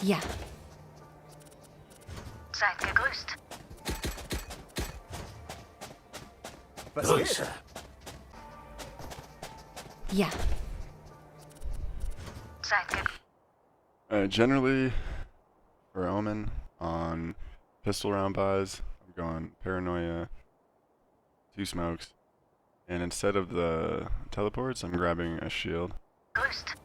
Ja. Seid gegrüßt. Grüße. Ja. Seid gegrüßt. Generally, for Omen, on pistol round buys, I'm going Paranoia, 2 smokes, and instead of the teleports, I'm grabbing a shield. Grüßt.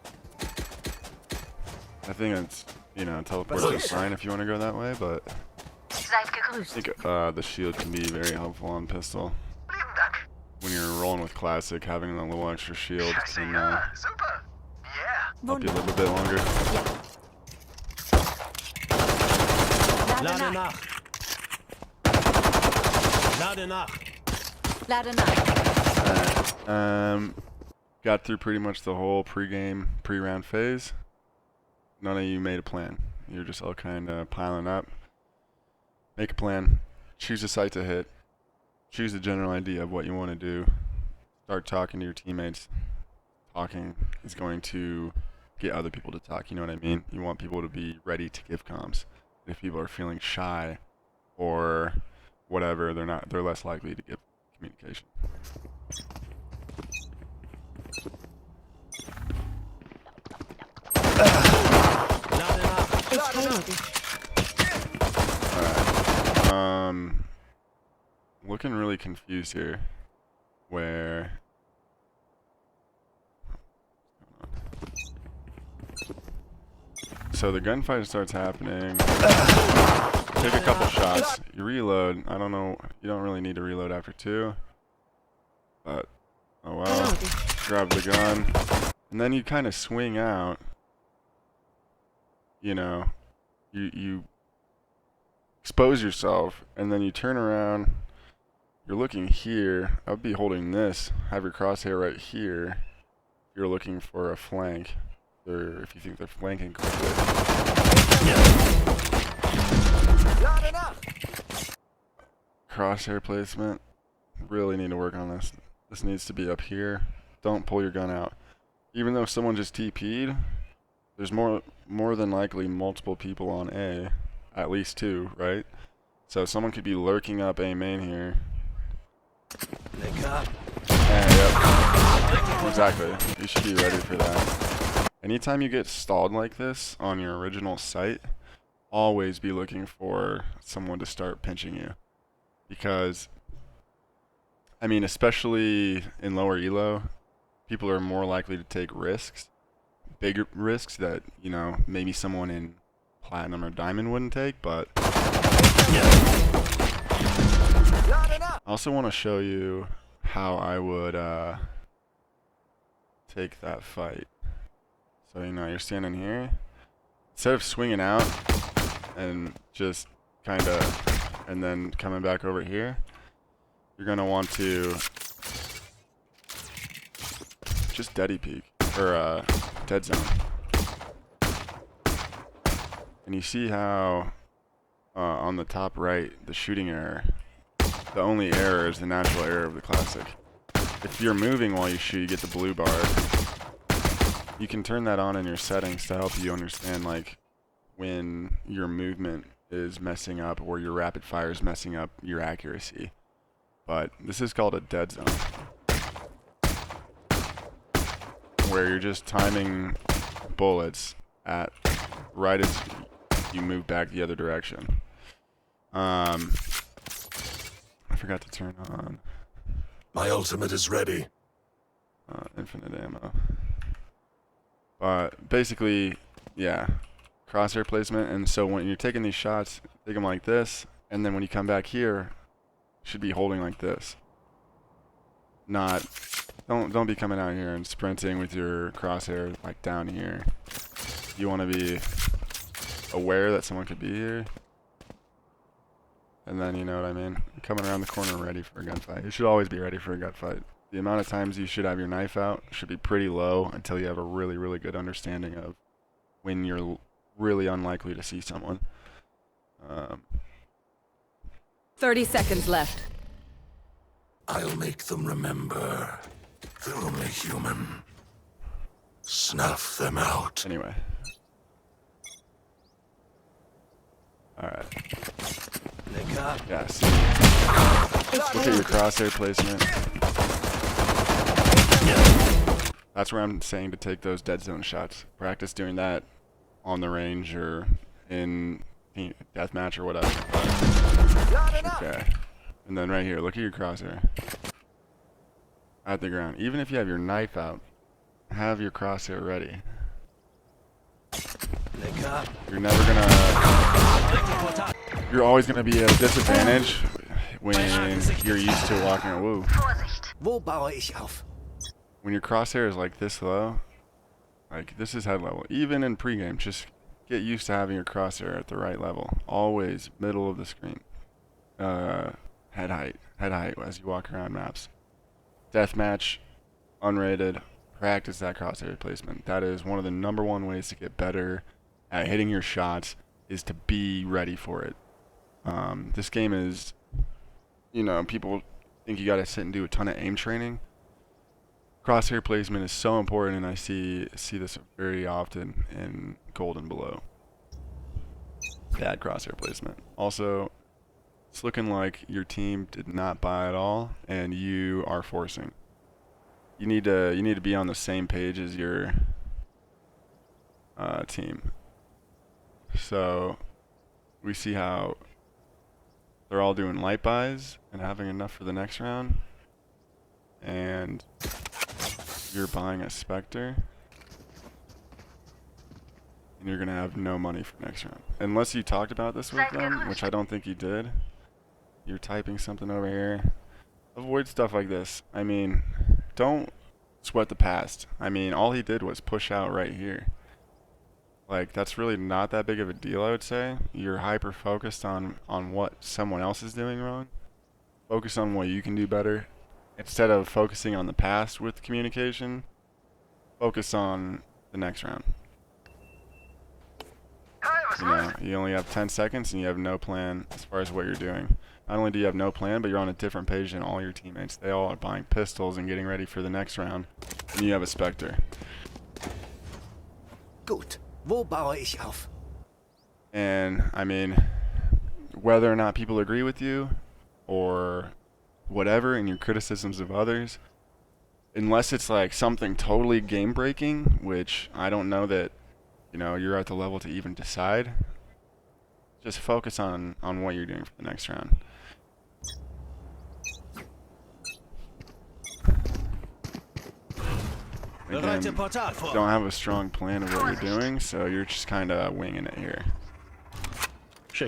I think it's, you know, teleports is fine if you want to go that way, but Seid I gegrüßt. think the shield can be very helpful on pistol. Lieben Dank. When you're rolling with classic, having a little extra shield can Ja, super. Yeah. help you live a bit longer. Ja. Lade nach. Lade nach. Lade nach. Alright, got through pretty much the whole pre-game, pre-round phase. None of you made a plan. You're just all kind of piling up. Make a plan. Choose a site to hit. Choose a general idea of what you want to do. Start talking to your teammates. Talking is going to get other people to talk. You know what I mean? You want people to be ready to give comms. If people are feeling shy or whatever, they're less likely to give communication. Lade nach. Ich heile dich. Alright. Looking really confused here. Where so the gunfight starts happening. Take a couple shots. You reload. I don't know. You don't really need to reload after 2. But oh well. Grab the gun. And then you kind of swing out. You know. You expose yourself, and then you turn around. You're looking here. I would be holding this. Have your crosshair right here. If you're looking for a flank, or if you think they're flanking quickly. Lade nach. Crosshair placement. Really need to work on this. This needs to be up here. Don't pull your gun out. Even though someone just TP'd, there's more than likely multiple people on A. At least 2, right? So someone could be lurking up A main here. Lecker. And yep. Exactly. You should be ready for that. Anytime you get stalled like this on your original site, always be looking for someone to start pinching you. Because, I mean, especially in lower elo, people are more likely to take risks. Bigger risks that, you know, maybe someone in platinum or diamond wouldn't take, but I also want to show you how I would take that fight. So, you know, you're standing here. Instead of swinging out and just kind of, and then coming back over here, you're going to want to just deady peek, or dead zone. And you see how on the top right, the shooting error, the only error is the natural error of the classic. If you're moving while you shoot, you get the blue bar. You can turn that on in your settings to help you understand like when your movement is messing up or your rapid fire is messing up your accuracy. But this is called a dead zone, where you're just timing bullets at right as you move back the other direction. I forgot to turn on My ultimate is ready. infinite ammo. But basically, yeah, crosshair placement. And so when you're taking these shots, take them like this, and then when you come back here, you should be holding like this. Not, don't be coming out here and sprinting with your crosshair like down here. You want to be aware that someone could be here. And then, you know what I mean? Coming around the corner ready for a gunfight. You should always be ready for a gunfight. The amount of times you should have your knife out should be pretty low until you have a really, really good understanding of when you're really unlikely to see someone. 30 seconds left. I'll make them remember. They're only human. Snuff them out. Anyway. Alright. Lecker. Yeah, see. Look at your crosshair placement. That's where I'm saying to take those dead zone shots. Practice doing that on the range or in deathmatch or whatever. Okay. And then right here, look at your crosshair. At the ground. Even if you have your knife out, have your crosshair ready. Lecker. You're never gonna... You're always gonna be at a disadvantage when you're used to walking a woo. Vorsicht. Wo baue ich auf? When your crosshair is like this low, like this is head level. Even in pregame, just get used to having your crosshair at the right level. Always middle of the screen. Head height as you walk around maps. Deathmatch, unrated, practice that crosshair placement. That is one of the #1 ways to get better at hitting your shots, is to be ready for it. This game is, you know, people think you gotta sit and do a ton of aim training. Crosshair placement is so important, and I see this very often in gold and below. Bad crosshair placement. Also, it's looking like your team did not buy at all, and you are forcing. You need to be on the same page as your team. So we see how they're all doing light buys and having enough for the next round, and you're buying a Spectre, and you're gonna have no money for next round unless you talked about this with them, which I don't think you did. You're typing something over here. Avoid stuff like this. I mean, don't sweat the past. I mean, all he did was push out right here. Like, that's really not that big of a deal, I would say. You're hyper focused on what someone else is doing wrong. Focus on what you can do better. Instead of focusing on the past with communication, focus on the next round. You know, you only have 10 seconds and you have no plan as far as what you're doing. Not only do you have no plan, but you're on a different page than all your teammates. They all are buying pistols and getting ready for the next round, and you have a Spectre. Gut. Wo baue ich auf? And, I mean, whether or not people agree with you or whatever in your criticisms of others, unless it's like something totally game-breaking, which I don't know that, you know, you're at the level to even decide, just focus on what you're doing for the next round. Again, don't have a strong plan of what you're doing, so you're just kind of winging it here.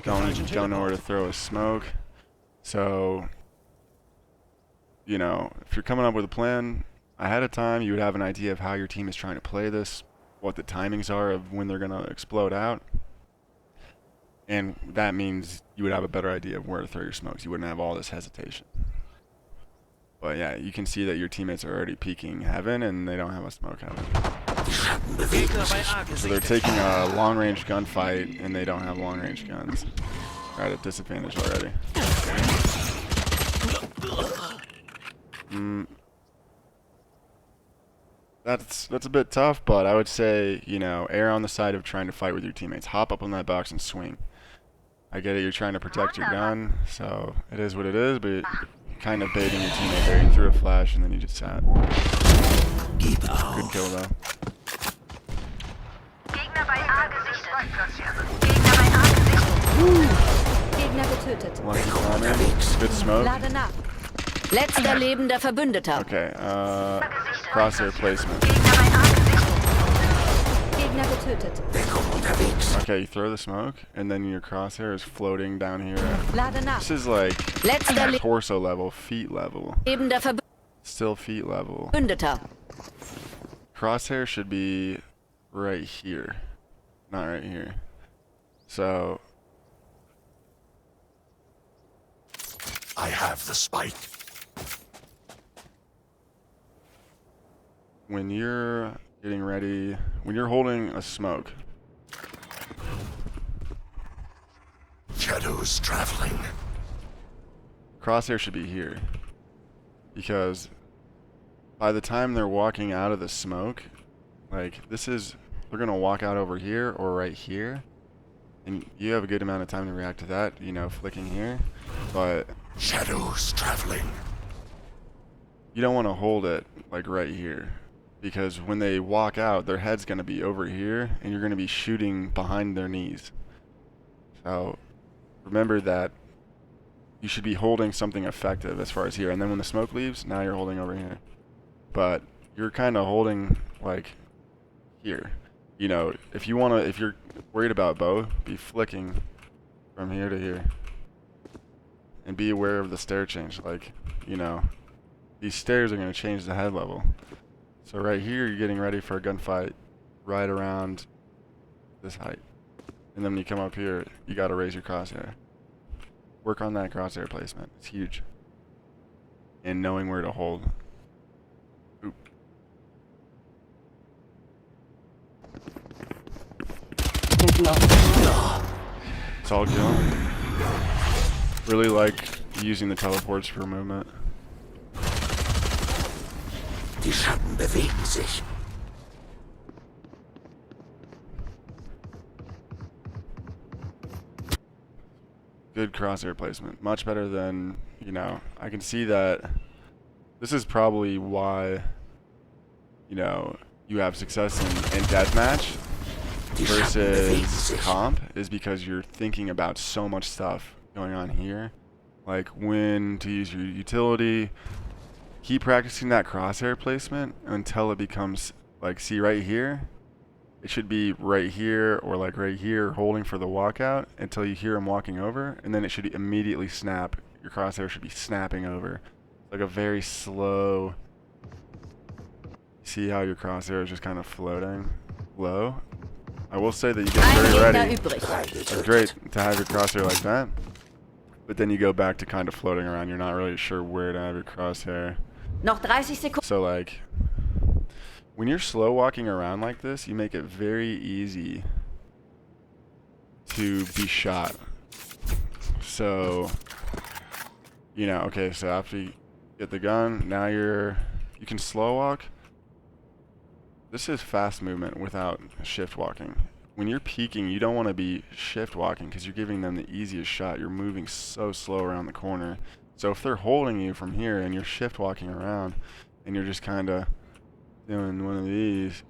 Don't know where to throw a smoke. So, you know, if you're coming up with a plan ahead of time, you would have an idea of how your team is trying to play this, what the timings are of when they're going to explode out. And that means you would have a better idea of where to throw your smokes. You wouldn't have all this hesitation. But yeah, you can see that your teammates are already peeking heaven and they don't have a smoke heaven. So they're taking a long-range gunfight and they don't have long-range guns. They're at a disadvantage already. That's a bit tough, but I would say, you know, err on the side of trying to fight with your teammates. Hop up on that box and swing. I get it, you're trying to protect your gun, so it is what it is, but kind of baiting your teammate there. You threw a flash and then you just sat. Good kill though. Gegner bei A gesichtet. Gegner bei A gesichtet. Gegner getötet. Lucky timing. Good smoke. Lade nach. Letzter lebender Verbündeter. Okay, crosshair placement. Gegner bei A gesichtet. Gegner getötet. Okay, you throw the smoke, and then your crosshair is floating down here. Lade nach. This is like Letzter torso level, feet level. lebender Still feet level. Verbündeter. Crosshair should be right here, not right here. So I have the spike. when you're getting ready, when you're holding a smoke, Shadows traveling. crosshair should be here. Because by the time they're walking out of the smoke, like they're gonna walk out over here or right here. And you have a good amount of time to react to that, you know, flicking here. But Shadows traveling. you don't want to hold it like right here. Because when they walk out, their head's going to be over here, and you're going to be shooting behind their knees. So remember that you should be holding something effective as far as here. And then when the smoke leaves, now you're holding over here. But you're kind of holding like here. You know, if you're worried about bow, be flicking from here to here. And be aware of the stair change. Like, you know, these stairs are going to change the head level. So right here, you're getting ready for a gunfight right around this height. And then when you come up here, you got to raise your crosshair. Work on that crosshair placement. It's huge. And knowing where to hold. Oop. It's all good. Really like using the teleports for movement. Die Schatten bewegen sich. Good crosshair placement. Much better than, you know, I can see that this is probably why, you know, you have success in deathmatch versus comp, is because you're thinking about so much stuff going on here. Like when to use your utility. Keep practicing that crosshair placement until it becomes like, see right here? It should be right here or like right here, holding for the walkout until you hear him walking over, and then it should immediately snap. Your crosshair should be snapping over. Like a very slow. See how your crosshair is just kind of floating low? I will say that you get very ready. It's great to have your crosshair like that, but then you go back to kind of floating around. You're not really sure where to have your crosshair. Noch 30 Sekunden. So like, when you're slow walking around like this, you make it very easy to be shot. So, you know, okay, so after you get the gun, now you can slow walk. This is fast movement without shift walking. When you're peeking, you don't want to be shift walking because you're giving them the easiest shot. You're moving so slow around the corner. So if they're holding you from here and you're shift walking around and you're just kind of doing one of these,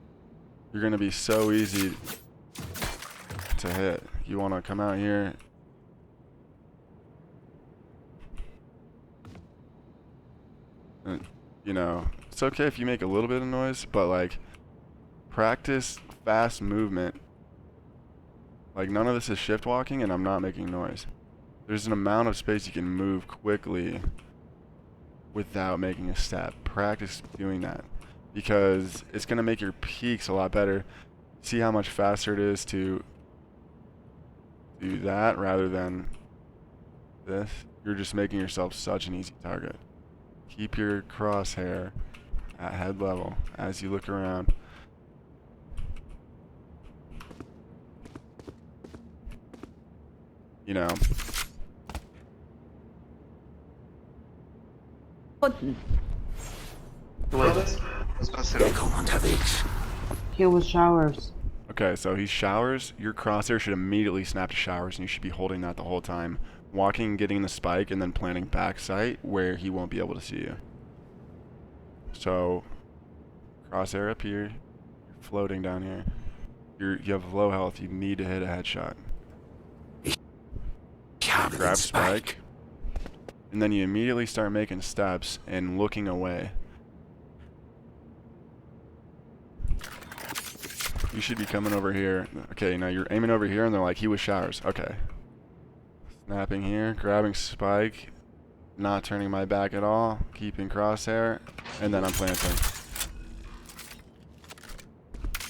you're going to be so easy to hit. You want to come out here. And, you know, it's okay if you make a little bit of noise, but like, practice fast movement. Like, none of this is shift walking and I'm not making noise. There's an amount of space you can move quickly without making a step. Practice doing that because it's going to make your peaks a lot better. See how much faster it is to do that rather than this. You're just making yourself such an easy target. Keep your crosshair at head level as you look around. You know, Deckung unterwegs. Here was showers. okay, so he showers. Your crosshair should immediately snap to showers, and you should be holding that the whole time. Walking, getting the spike, and then planting back sight where he won't be able to see you. So, crosshair up here. You're floating down here. You have low health. You need to hit a headshot. Grab spike. And then you immediately start making steps and looking away. You should be coming over here. Okay, now you're aiming over here and they're like, he was showers. Okay. Snapping here, grabbing spike, not turning my back at all, keeping crosshair, and then I'm planting.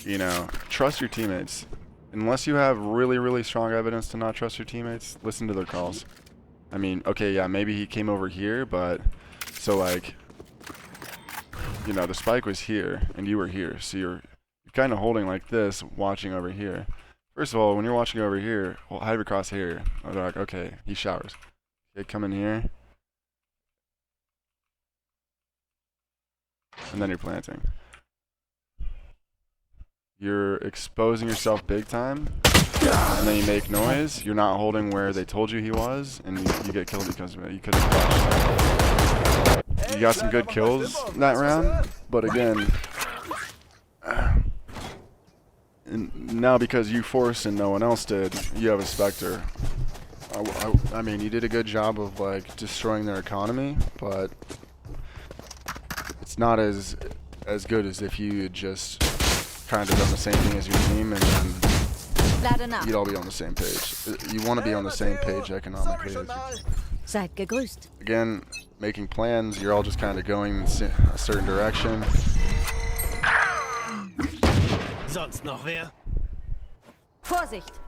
You know, trust your teammates. Unless you have really, really strong evidence to not trust your teammates, listen to their calls. I mean, okay, yeah, maybe he came over here, but so like, you know, the spike was here and you were here, so you're kind of holding like this, watching over here. First of all, when you're watching over here, well, have your cross here. I was like, okay, he showers. Okay, come in here. And then you're planting. You're exposing yourself big time. and then you make noise, you're not holding where they told you he was, and you get killed because of it. You could have. You got some good kills that round, but again, now because you forced and no one else did, you have a Spectre. I mean, you did a good job of like destroying their economy, but it's not as good as if you had just kind of done the same thing as your team, and then you'd all be on the same page. You want to be on the same page economically. Seid gegrüßt. Again, making plans, you're all just kind of going in a certain direction. Sonst noch wer? Vorsicht!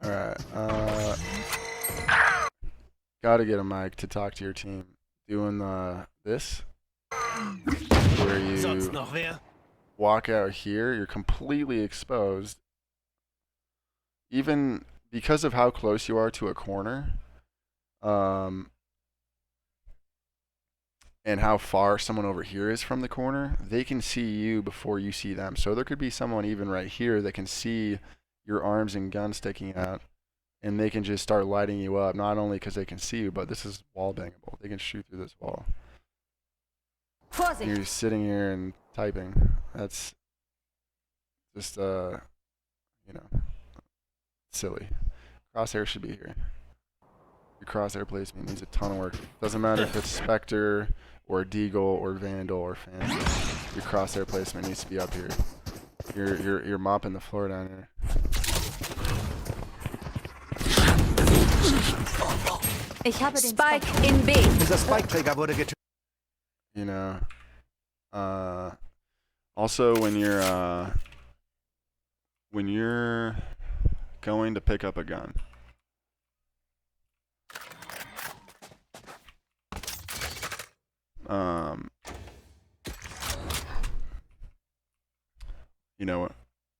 Alright, gotta get a mic to talk to your team. Doing this, where you Sonst noch wer? walk out here, you're completely exposed. Even because of how close you are to a corner, and how far someone over here is from the corner, they can see you before you see them. So there could be someone even right here that can see your arms and gun sticking out, and they can just start lighting you up, not only because they can see you, but this is wall bangable. They can shoot through this wall. And you're sitting here and typing. That's just, you know, silly. Crosshair should be here. Your crosshair placement needs a ton of work. Doesn't matter if it's Spectre or Deagle or Vandal or Phantom. Your crosshair placement needs to be up here. You're mopping the floor down here. Ich habe den Spike in B. Dieser Spike-Träger wurde getötet. You know. Also, when you're going to pick up a gun, you know,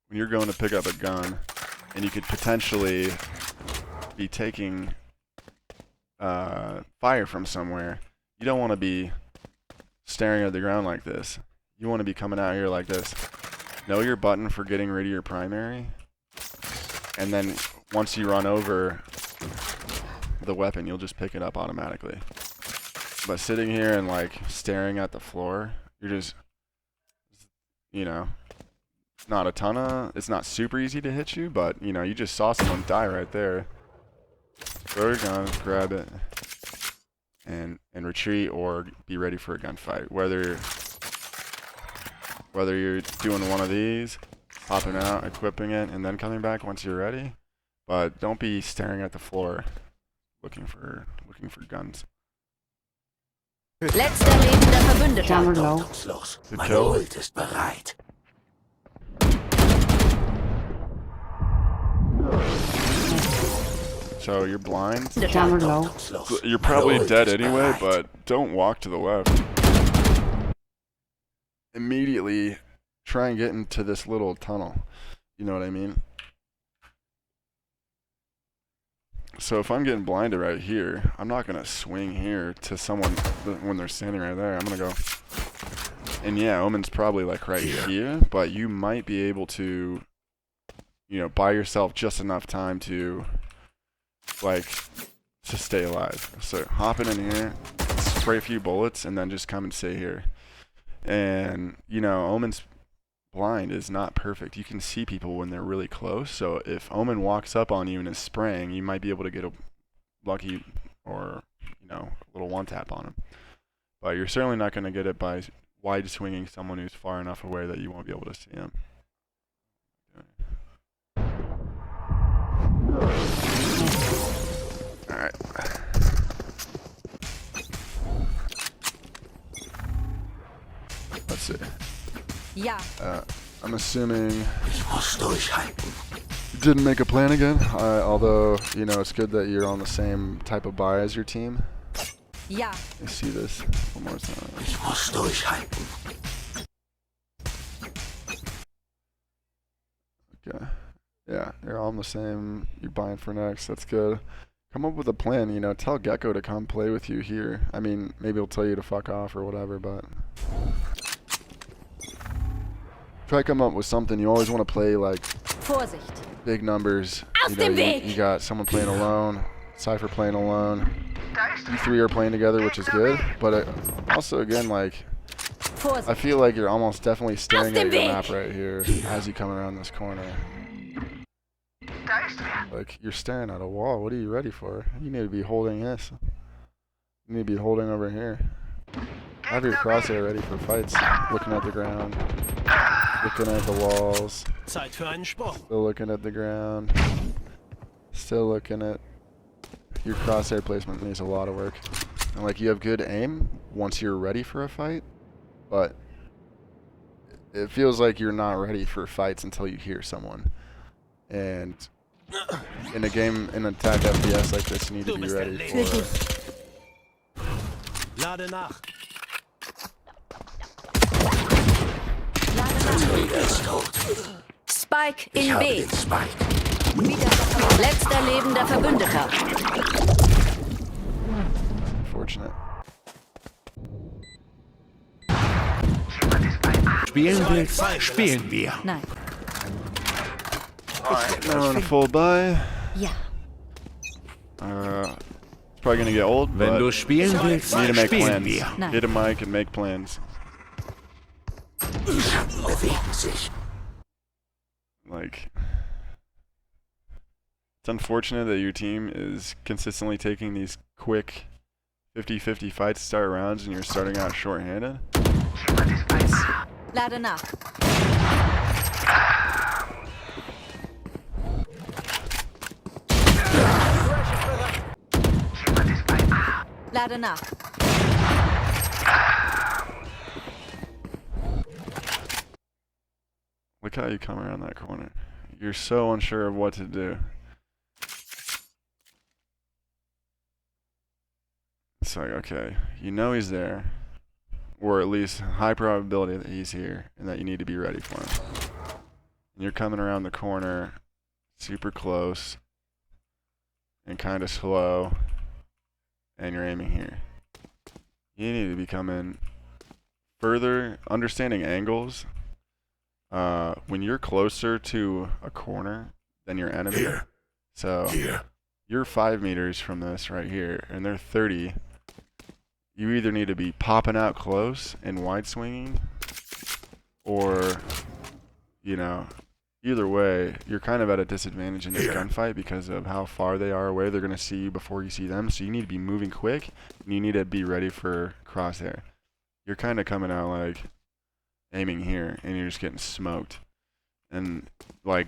when you're going to pick up a gun, and you could potentially be taking fire from somewhere, you don't want to be staring at the ground like this. You want to be coming out here like this. Know your button for getting rid of your primary, and then once you run over the weapon, you'll just pick it up automatically. But sitting here and like staring at the floor, you're just, you know, not a ton of, it's not super easy to hit you, but you know, you just saw someone die right there. Throw your gun, grab it, and retreat, or be ready for a gunfight. Whether you're doing one of these, popping out, equipping it, and then coming back once you're ready. But don't be staring at the floor looking for guns. Letzter lebender Verbündeter. Camera low. Los, Good meine kill. Ult ist bereit. So you're blind. Camera low. Los, You're meine probably Ult dead ist anyway, bereit. but don't walk to the left. Immediately try and get into this little tunnel. You know what I mean? So if I'm getting blinded right here, I'm not going to swing here to someone when they're standing right there. I'm going to go. And yeah, Omen's probably like right here, but you might be able to, you know, buy yourself just enough time to, like, to stay alive. So hopping in here, spray a few bullets, and then just come and stay here. And, you know, Omen's blind is not perfect. You can see people when they're really close. So if Omen walks up on you and is spraying, you might be able to get a lucky or, you know, a little one tap on him. But you're certainly not going to get it by wide swinging someone who's far enough away that you won't be able to see him. Alright. Let's see. Ja. I'm assuming Ich muss durchhalten. you didn't make a plan again, although, you know, it's good that you're on the same type of buy as your team. Ja. Let me see this one more time. Ich muss durchhalten. Okay. Yeah, you're all on the same. You're buying for next. That's good. Come up with a plan, you know. Tell Gecko to come play with you here. I mean, maybe he'll tell you to fuck off or whatever, but... try to come up with something. You always want to play like Vorsicht. big numbers. Auf dem Weg. You got someone playing alone, Cypher playing alone. You three are playing together, which is good. But also, again, like, I feel like you're almost definitely staring at your map right here as you come around this corner. Like, you're staring at a wall. What are you ready for? You need to be holding this. You need to be holding over here. Have your crosshair ready for fights. Looking at the ground. Looking at the walls. Zeit für einen Sprung. Still looking at the ground. Still looking at... Your crosshair placement needs a lot of work. And, like, you have good aim once you're ready for a fight. But it feels like you're not ready for fights until you hear someone. And in a game, in an attack FPS like this, you need to be ready for... Lade nach. Verteidiger ist tot. Spike Ich in habe B. den Spike. Letzter lebender Verbündeter. Fortunate. Spielen wir, spielen wir. Nein. Now on a full buy. Ja. It's probably gonna get old, Wenn but du spielen willst, need to make spielen plans. wir. Nein. Hit a mic and make plans. Die Schatten bewegen sich. Like, it's unfortunate that your team is consistently taking these quick 50-50 fights to start rounds and you're starting out short-handed. Lade nach. Lade nach. Look how you come around that corner. You're so unsure of what to do. It's like, okay, you know he's there, or at least high probability that he's here and that you need to be ready for him. And you're coming around the corner super close and kind of slow, and you're aiming here. You need to be coming further, understanding angles. When you're closer to a corner than your enemy, so you're 5 meters from this right here, and they're 30, you either need to be popping out close and wide swinging, or, you know, either way, you're kind of at a disadvantage in this gunfight because of how far they are away. They're going to see you before you see them, so you need to be moving quick, and you need to be ready for crosshair. You're kind of coming out like aiming here, and you're just getting smoked. And, like,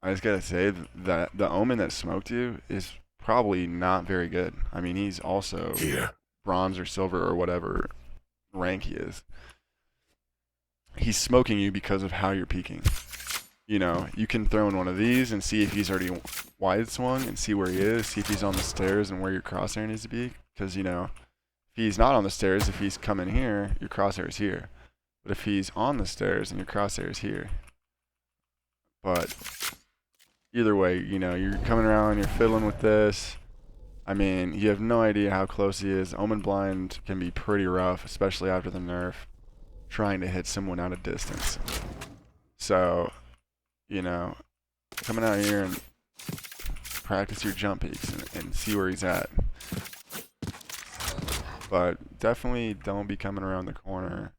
I just gotta say that the Omen that smoked you is probably not very good. I mean, he's also bronze or silver or whatever rank he is. He's smoking you because of how you're peeking. You know, you can throw in one of these and see if he's already wide swung and see where he is, see if he's on the stairs and where your crosshair needs to be. Because, you know, if he's not on the stairs, if he's coming here, your crosshair is here. But if he's on the stairs and your crosshair is here. But either way, you know, you're coming around, you're fiddling with this. I mean, you have no idea how close he is. Omen blind can be pretty rough, especially after the nerf, trying to hit someone out of distance. So, you know, coming out here and practice your jump peaks and see where he's at. But definitely don't be coming around the corner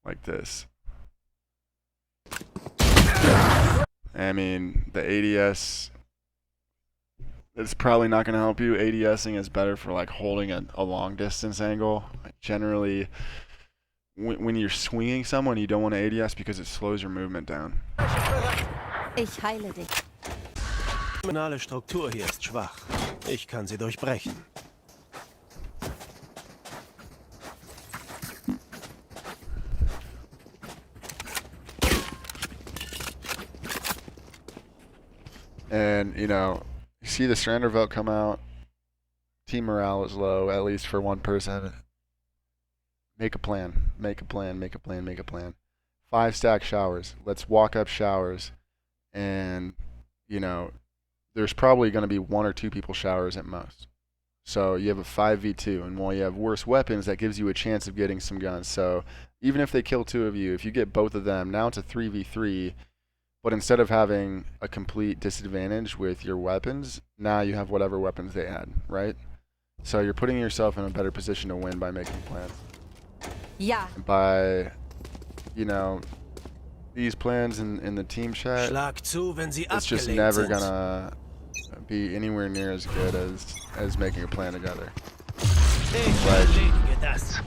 like this. I mean, the ADS is probably not going to help you. ADSing is better for like holding a long distance angle. Generally, when you're swinging someone, you don't want to ADS because it slows your movement down. Ich heile dich. Die kriminale Struktur hier ist schwach. Ich kann sie durchbrechen. And, you know, you see the surrender vote come out. Team morale is low, at least for one person. Make a plan. Make a plan. Make a plan. Make a plan. 5 stack showers. Let's walk up showers. And, you know, there's probably going to be 1 or 2 people showers at most. So you have a 5v2. And while you have worse weapons, that gives you a chance of getting some guns. So even if they kill 2 of you, if you get both of them, now it's a 3v3, but instead of having a complete disadvantage with your weapons, now you have whatever weapons they had, right? So you're putting yourself in a better position to win by making plans. Ja. By, you know, these plans in the team chat, Schlag zu, wenn sie it's just abgelenkt never sind. gonna be anywhere near as good as making a plan together. Ich Like, erledige das.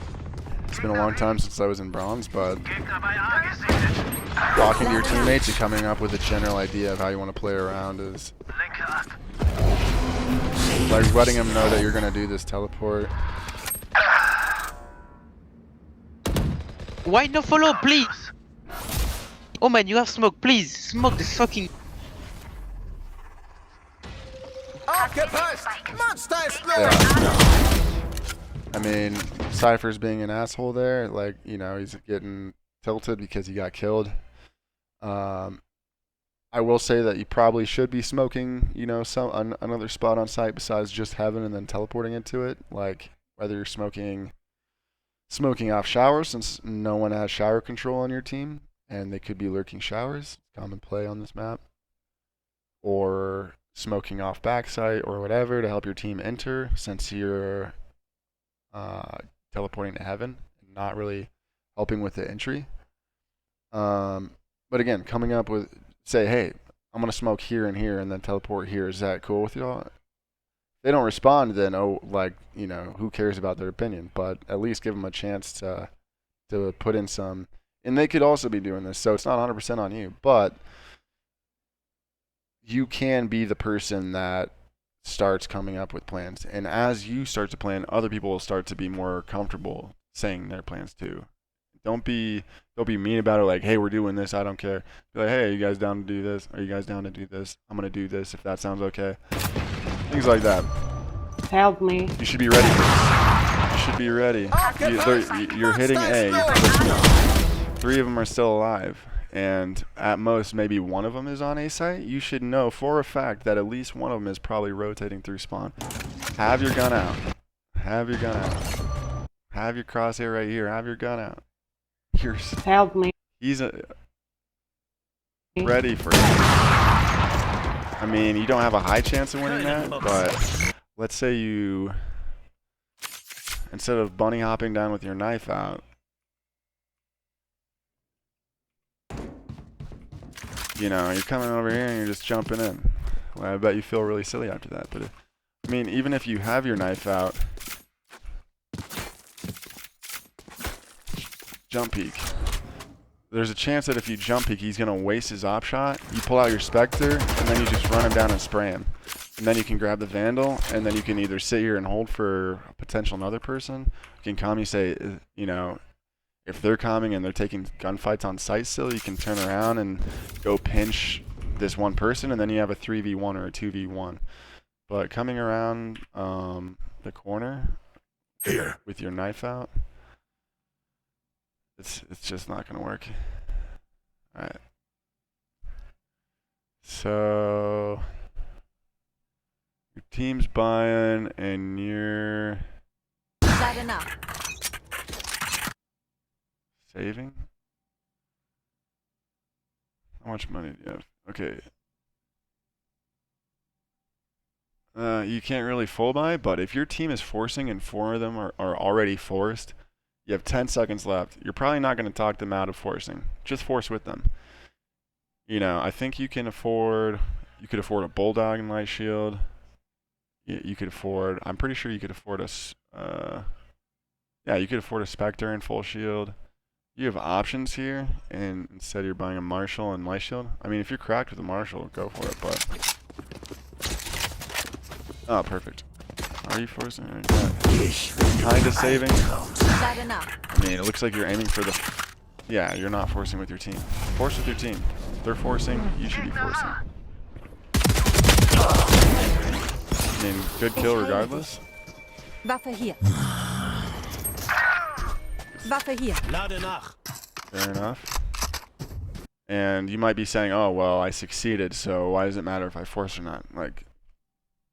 it's been a long time since I was in bronze, but Gegner bei A gesichtet. talking to your teammates and coming up with a general idea of how you want to play around is Linke ab. like letting them know that you're gonna do this teleport. Why no follow, please? Oh man, you have smoke, please. Smoke the fucking... Aufgepasst! Monster ist los! Yeah. I mean, Cypher's being an asshole there. Like, you know, he's getting tilted because he got killed. I will say that you probably should be smoking, you know, another spot on site besides just heaven and then teleporting into it. Like, whether you're smoking off showers, since no one has shower control on your team, and they could be lurking showers, common play on this map, or smoking off backside or whatever to help your team enter, since you're teleporting to heaven, not really helping with the entry. But again, coming up with, say, hey, I'm gonna smoke here and here, and then teleport here. Is that cool with y'all? They don't respond, then like, you know, who cares about their opinion? But at least give them a chance to put in some. And they could also be doing this, so it's not 100% on you. But you can be the person that starts coming up with plans, and as you start to plan, other people will start to be more comfortable saying their plans too. Don't be mean about it. Like, hey, we're doing this. I don't care. Be like, hey, are you guys down to do this? Are you guys down to do this? I'm gonna do this if that sounds okay. Things like that. Help me. You should be ready for this. You should be ready. You're hitting A. You're pushing. 3 of them are still alive, and at most maybe 1 of them is on A site. You should know for a fact that at least 1 of them is probably rotating through spawn. Have your gun out. Have your gun out. Have your crosshair right here. Have your gun out. Help me. He's ready for it. I mean, you don't have a high chance of winning that, but let's say you, instead of bunny hopping down with your knife out, you know, you're coming over here and you're just jumping in. Well, I bet you feel really silly after that. But I mean, even if you have your knife out, jump peek. There's a chance that if you jump peek, he's gonna waste his op shot. You pull out your Spectre, and then you just run him down and spray him. And then you can grab the Vandal, and then you can either sit here and hold for a potential another person. You can calmly say, you know, if they're coming and they're taking gunfights on site still, you can turn around and go pinch this one person, and then you have a 3v1 or a 2v1. But coming around the corner Here. with your knife out, it's just not gonna work. All right. So your team's buying, and you're Lade nach. saving. How much money do you have? Okay. You can't really full buy, but if your team is forcing and 4 of them are already forced, you have 10 seconds left. You're probably not going to talk them out of forcing. Just force with them. You know, I think you could afford a Bulldog and Light Shield. You could afford, I'm pretty sure you could afford you could afford a Spectre and full shield. You have options here, and instead you're buying a Marshall and Light Shield. I mean, if you're cracked with a Marshall, go for it, but... Oh, perfect. Are you forcing? Kind of saving. Lade nach. I mean, it looks like you're aiming for the... Yeah, you're not forcing with your team. Force with your team. If they're forcing, you should be forcing. I mean, good kill regardless. Waffe hier. Waffe hier. Lade nach. Fair enough. And you might be saying, oh, well, I succeeded, so why does it matter if I force or not? Like,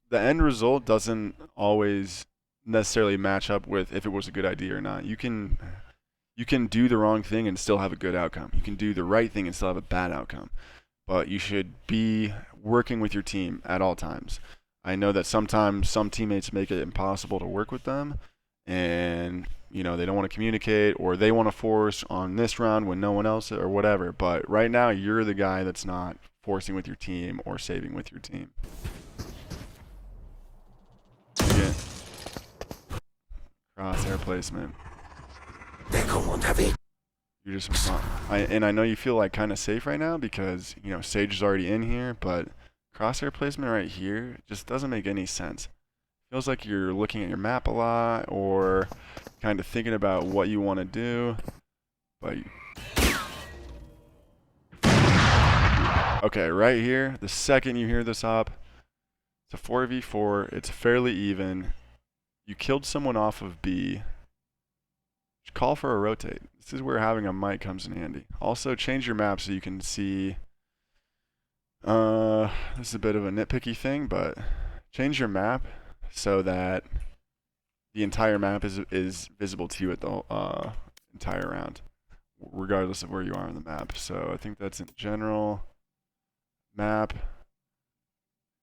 the end result doesn't always necessarily match up with if it was a good idea or not. You can You can do the wrong thing and still have a good outcome. You can do the right thing and still have a bad outcome. But you should be working with your team at all times. I know that sometimes some teammates make it impossible to work with them, and you know, they don't want to communicate, or they want to force on this round when no one else, or whatever. But right now, you're the guy that's not forcing with your team or saving with your team. Again, crosshair placement. You just, and I know you feel like kind of safe right now because, you know, Sage is already in here, but crosshair placement right here just doesn't make any sense. Feels like you're looking at your map a lot, or kind of thinking about what you want to do. But okay, right here, the second you hear this op, it's a 4v4. It's fairly even. You killed someone off of B. Just call for a rotate. This is where having a mic comes in handy. Also, change your map so you can see. This is a bit of a nitpicky thing, but change your map so that the entire map is visible to you at the entire round, regardless of where you are on the map. So I think that's in general. Map,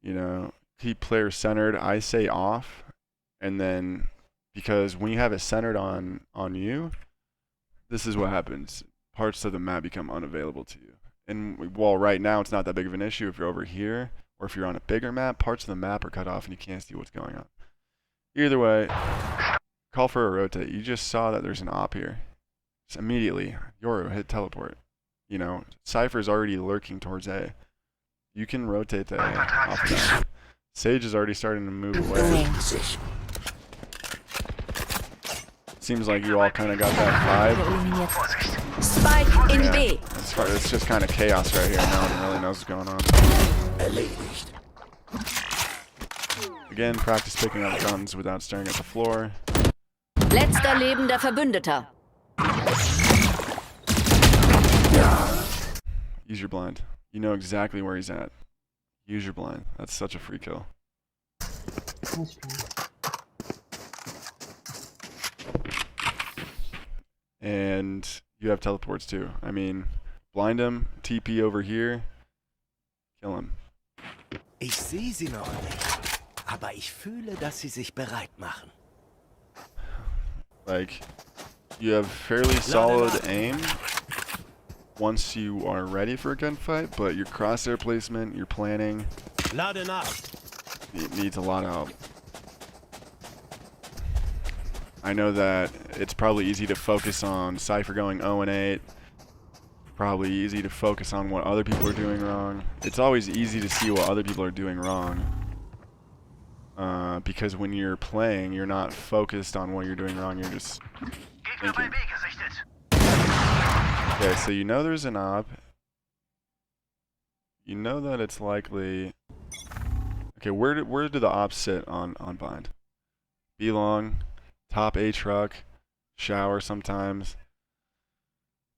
you know, keep player centered. I say off, and then because when you have it centered on you, this is what happens. Parts of the map become unavailable to you. And while right now it's not that big of an issue, if you're over here or if you're on a bigger map, parts of the map are cut off and you can't see what's going on. Either way, call for a rotate. You just saw that there's an op here. Just immediately, Yoru, hit teleport. You know, Cypher's already lurking towards A. You can rotate to A off of that. Sage is already starting to move away. Seems like you all kind of got that vibe. Spike in B. It's just kind of chaos right here. No one really knows what's going on. Again, practice picking up guns without staring at the floor. Letzter lebender Verbündeter. Use your blind. You know exactly where he's at. Use your blind. That's such a free kill. And you have teleports too. I mean, blind him, TP over here, kill him. Ich sehe sie noch nicht, aber ich fühle, dass sie sich bereit machen. Like, you have fairly solid aim once you are ready for a gunfight, but your crosshair placement, your planning, Laden ab. needs a lot of help. I know that it's probably easy to focus on Cypher going 0-8. Probably easy to focus on what other people are doing wrong. It's always easy to see what other people are doing wrong. Because when you're playing, you're not focused on what you're doing wrong, you're just thinking. Okay, so you know there's an op. You know that it's likely... Okay, where do the ops sit on bind? B long, top A truck, shower sometimes.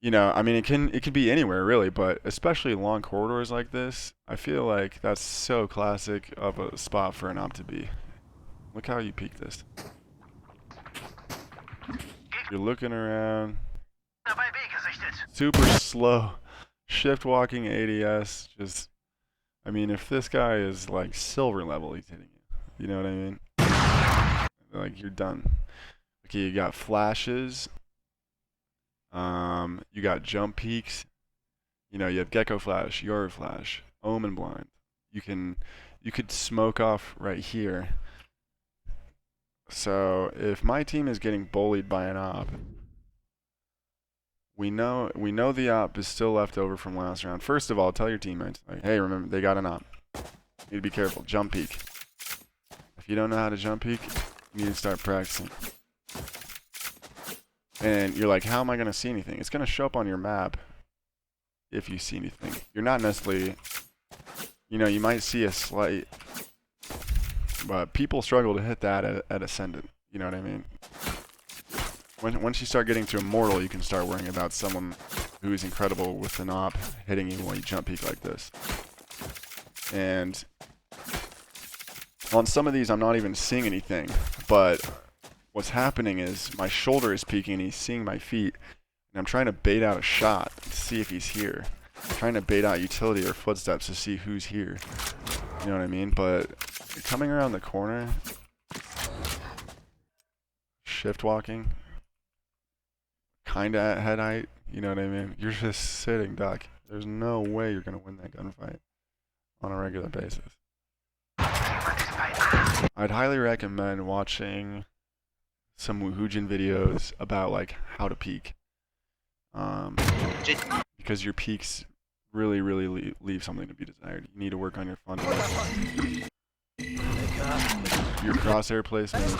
You know, I mean, it can be anywhere really, but especially long corridors like this, I feel like that's so classic of a spot for an op to be. Look how you peek this. You're looking around. Super slow. Shift walking ADS. Just, I mean, if this guy is like silver level, he's hitting you. You know what I mean? Like, you're done. Okay, you got flashes. You got jump peaks. You know, you have Gecko Flash, Yoru Flash, Omen Blind. You could smoke off right here. So if my team is getting bullied by an op, we know the op is still left over from last round. First of all, tell your teammates, like, hey, remember, they got an op. You need to be careful. Jump peek. If you don't know how to jump peek, you need to start practicing. And you're like, how am I going to see anything? It's going to show up on your map if you see anything. You're not necessarily, you know, you might see a slight, but people struggle to hit that at Ascendant. You know what I mean? Once you start getting to Immortal, you can start worrying about someone who is incredible with an op hitting you when you jump peek like this. And on some of these, I'm not even seeing anything, but what's happening is my shoulder is peeking and he's seeing my feet, I'm trying to bait out a shot to see if he's here. I'm trying to bait out utility or footsteps to see who's here. You know what I mean? But you're coming around the corner, shift walking, kind of at head height. You know what I mean? You're just sitting duck. There's no way you're going to win that gunfight on a regular basis. I'd highly recommend watching some Woohoojin videos about like how to peek. Because your peaks really leave something to be desired. You need to work on your fundamentals. Your crosshair placement is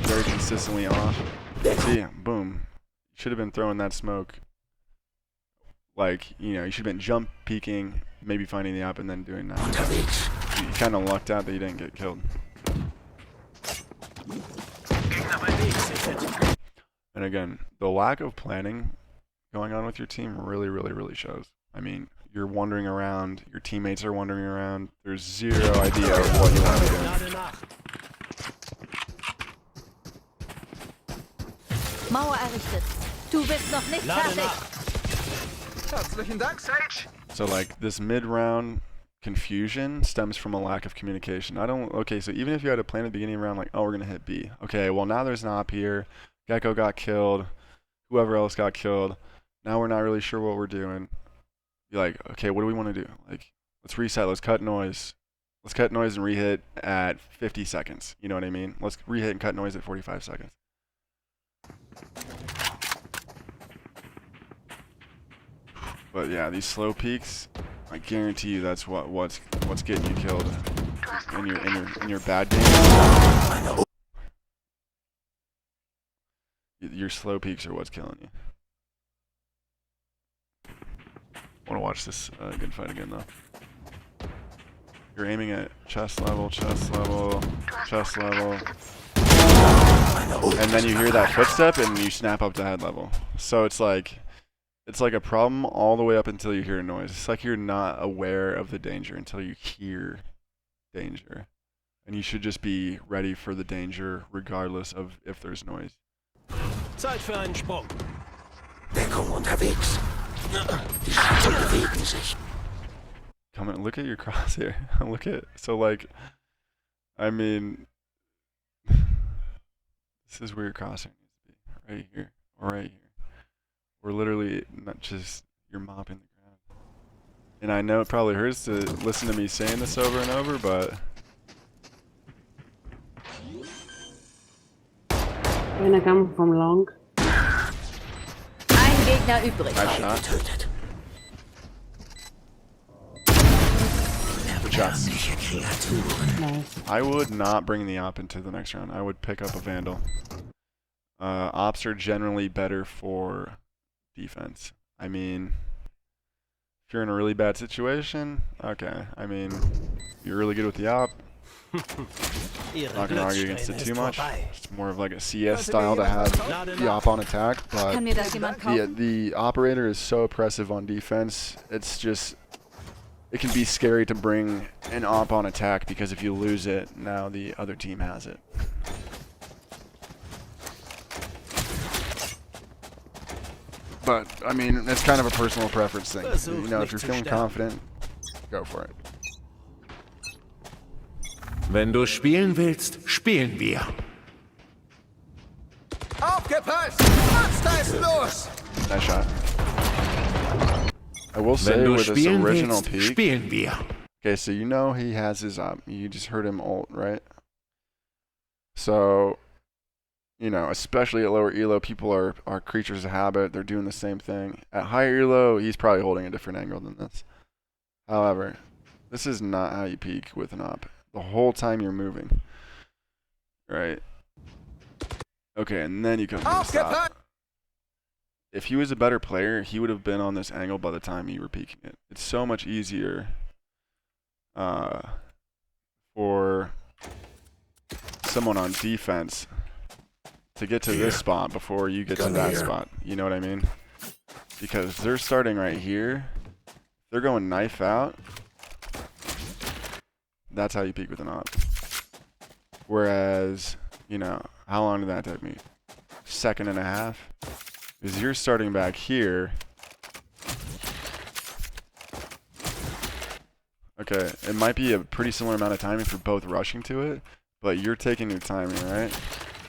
very consistently off. See, boom. You should have been throwing that smoke. Like, you know, you should have been jump peeking, maybe finding the op and then doing that. You kind of lucked out that you didn't get killed. And again, the lack of planning going on with your team really shows. I mean, you're wandering around, your teammates are wandering around, there's zero idea of what you want to do. Mauer errichtet. Du bist noch nicht fertig. Herzlichen Dank, Sage. So like this mid-round confusion stems from a lack of communication. Okay, so even if you had a plan at the beginning of the round, like, oh, we're gonna hit B. Okay, well now there's an op here. Gecko got killed. Whoever else got killed. Now we're not really sure what we're doing. Be like, okay, what do we want to do? Like, let's reset. Let's cut noise. Let's cut noise and rehit at 50 seconds. You know what I mean? Let's rehit and cut noise at 45 seconds. But yeah, these slow peaks, I guarantee you that's what's getting you killed in your bad game. Your slow peaks are what's killing you. Want to watch this good fight again though. You're aiming at chest level, chest level, chest level, and then you hear that footstep and you snap up to head level. So it's like a problem all the way up until you hear a noise. It's like you're not aware of the danger until you hear danger. And you should just be ready for the danger regardless of if there's noise. Zeit für einen Sprung. Deckung unterwegs. Die Schritte bewegen sich. Come on, look at your crosshair. Look at, so like, I mean, this is where your crosshair needs to be. Right here, or right here. We're literally not just, you're mopping the ground. And I know it probably hurts to listen to me saying this over and over, but... When I come from long. Ein Gegner übrig. Nice shot. Good shots. Nice. I would not bring the op into the next round. I would pick up a Vandal. Ops are generally better for defense. I mean, if you're in a really bad situation, okay. I mean, you're really good with the op. Not gonna argue against it too much. It's more of like a CS style to have the op on attack, but Kann mir das jemand kaufen? the operator is so oppressive on defense. It's just, it can be scary to bring an op on attack because if you lose it, now the other team has it. But, I mean, it's kind of a personal preference thing. You know, if you're feeling confident, go for it. Wenn du spielen willst, spielen wir. Aufgepasst! Was da ist los? Nice shot. I will say Wenn du with this spielen original willst, peak. spielen wir. Okay, so you know he has his op. You just heard him ult, right? So, you know, especially at lower elo, people are creatures of habit. They're doing the same thing. At higher elo, he's probably holding a different angle than this. However, this is not how you peak with an op. The whole time you're moving. Right? Okay, and then you come to the stop. If he was a better player, he would have been on this angle by the time you were peeking it. It's so much easier for someone on defense to get to this spot before you get to that spot. You know what I mean? Because they're starting right here. They're going knife out. That's how you peek with an op. Whereas, you know, how long did that take me? Second and a half. is you're starting back here. Okay, it might be a pretty similar amount of timing for both rushing to it, but you're taking your timing, right?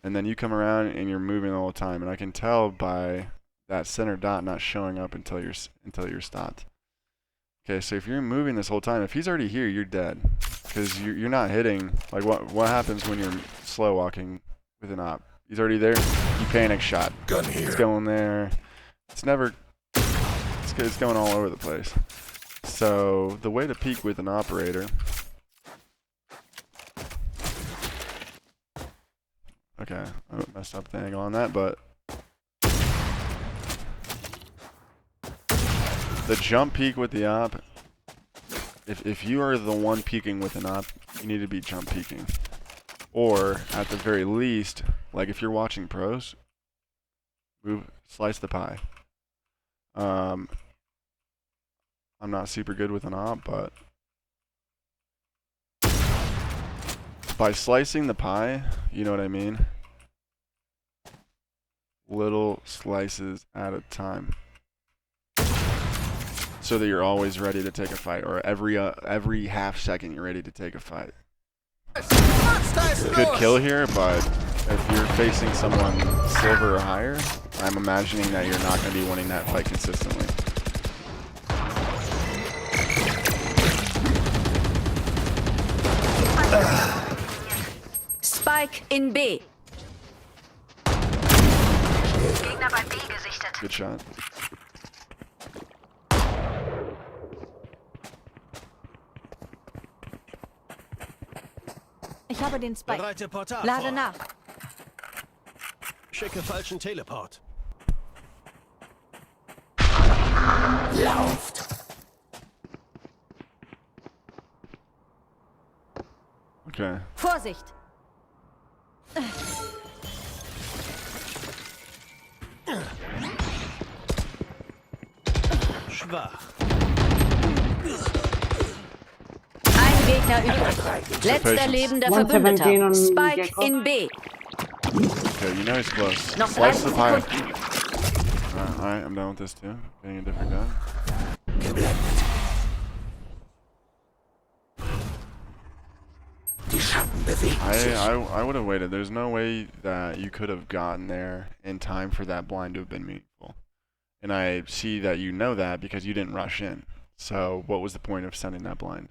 And then you come around and you're moving the whole time, and I can tell by that center dot not showing up until you're stopped. Okay, so if you're moving this whole time, if he's already here, you're dead, because you're not hitting. Like what happens when you're slow walking with an op? He's already there. You panic shot. Gun here. It's going there. It's never. It's going all over the place. So the way to peek with an operator. Okay, I messed up the angle on that, but the jump peek with the op. If you are the one peeking with an op, you need to be jump peeking, or at the very least, like if you're watching pros, slice the pie. I'm not super good with an op, but by slicing the pie, you know what I mean? Little slices at a time. So that you're always ready to take a fight, or every half second you're ready to take a fight. Good kill here, but if you're facing someone silver or higher, I'm imagining that you're not going to be winning that fight consistently. Spike in B. Gegner bei B gesichtet. Good shot. Ich habe den Spike. Bereite Portal Lade vor. nach. Schicke falschen Teleport. Lauft! Okay. Vorsicht! Schwach. Ein Gegner übrig. Letzter lebender Verbündeter. 117 on Spike Jacob. in B. Okay, you know he's close. Noch Slice the 30 pie. Sekunden. Alright, I'm done with this too. Getting a different gun. Die Schatten bewegen sich. I would have waited. There's no way that you could have gotten there in time for that blind to have been meaningful. And I see that you know that because you didn't rush in. So what was the point of sending that blind?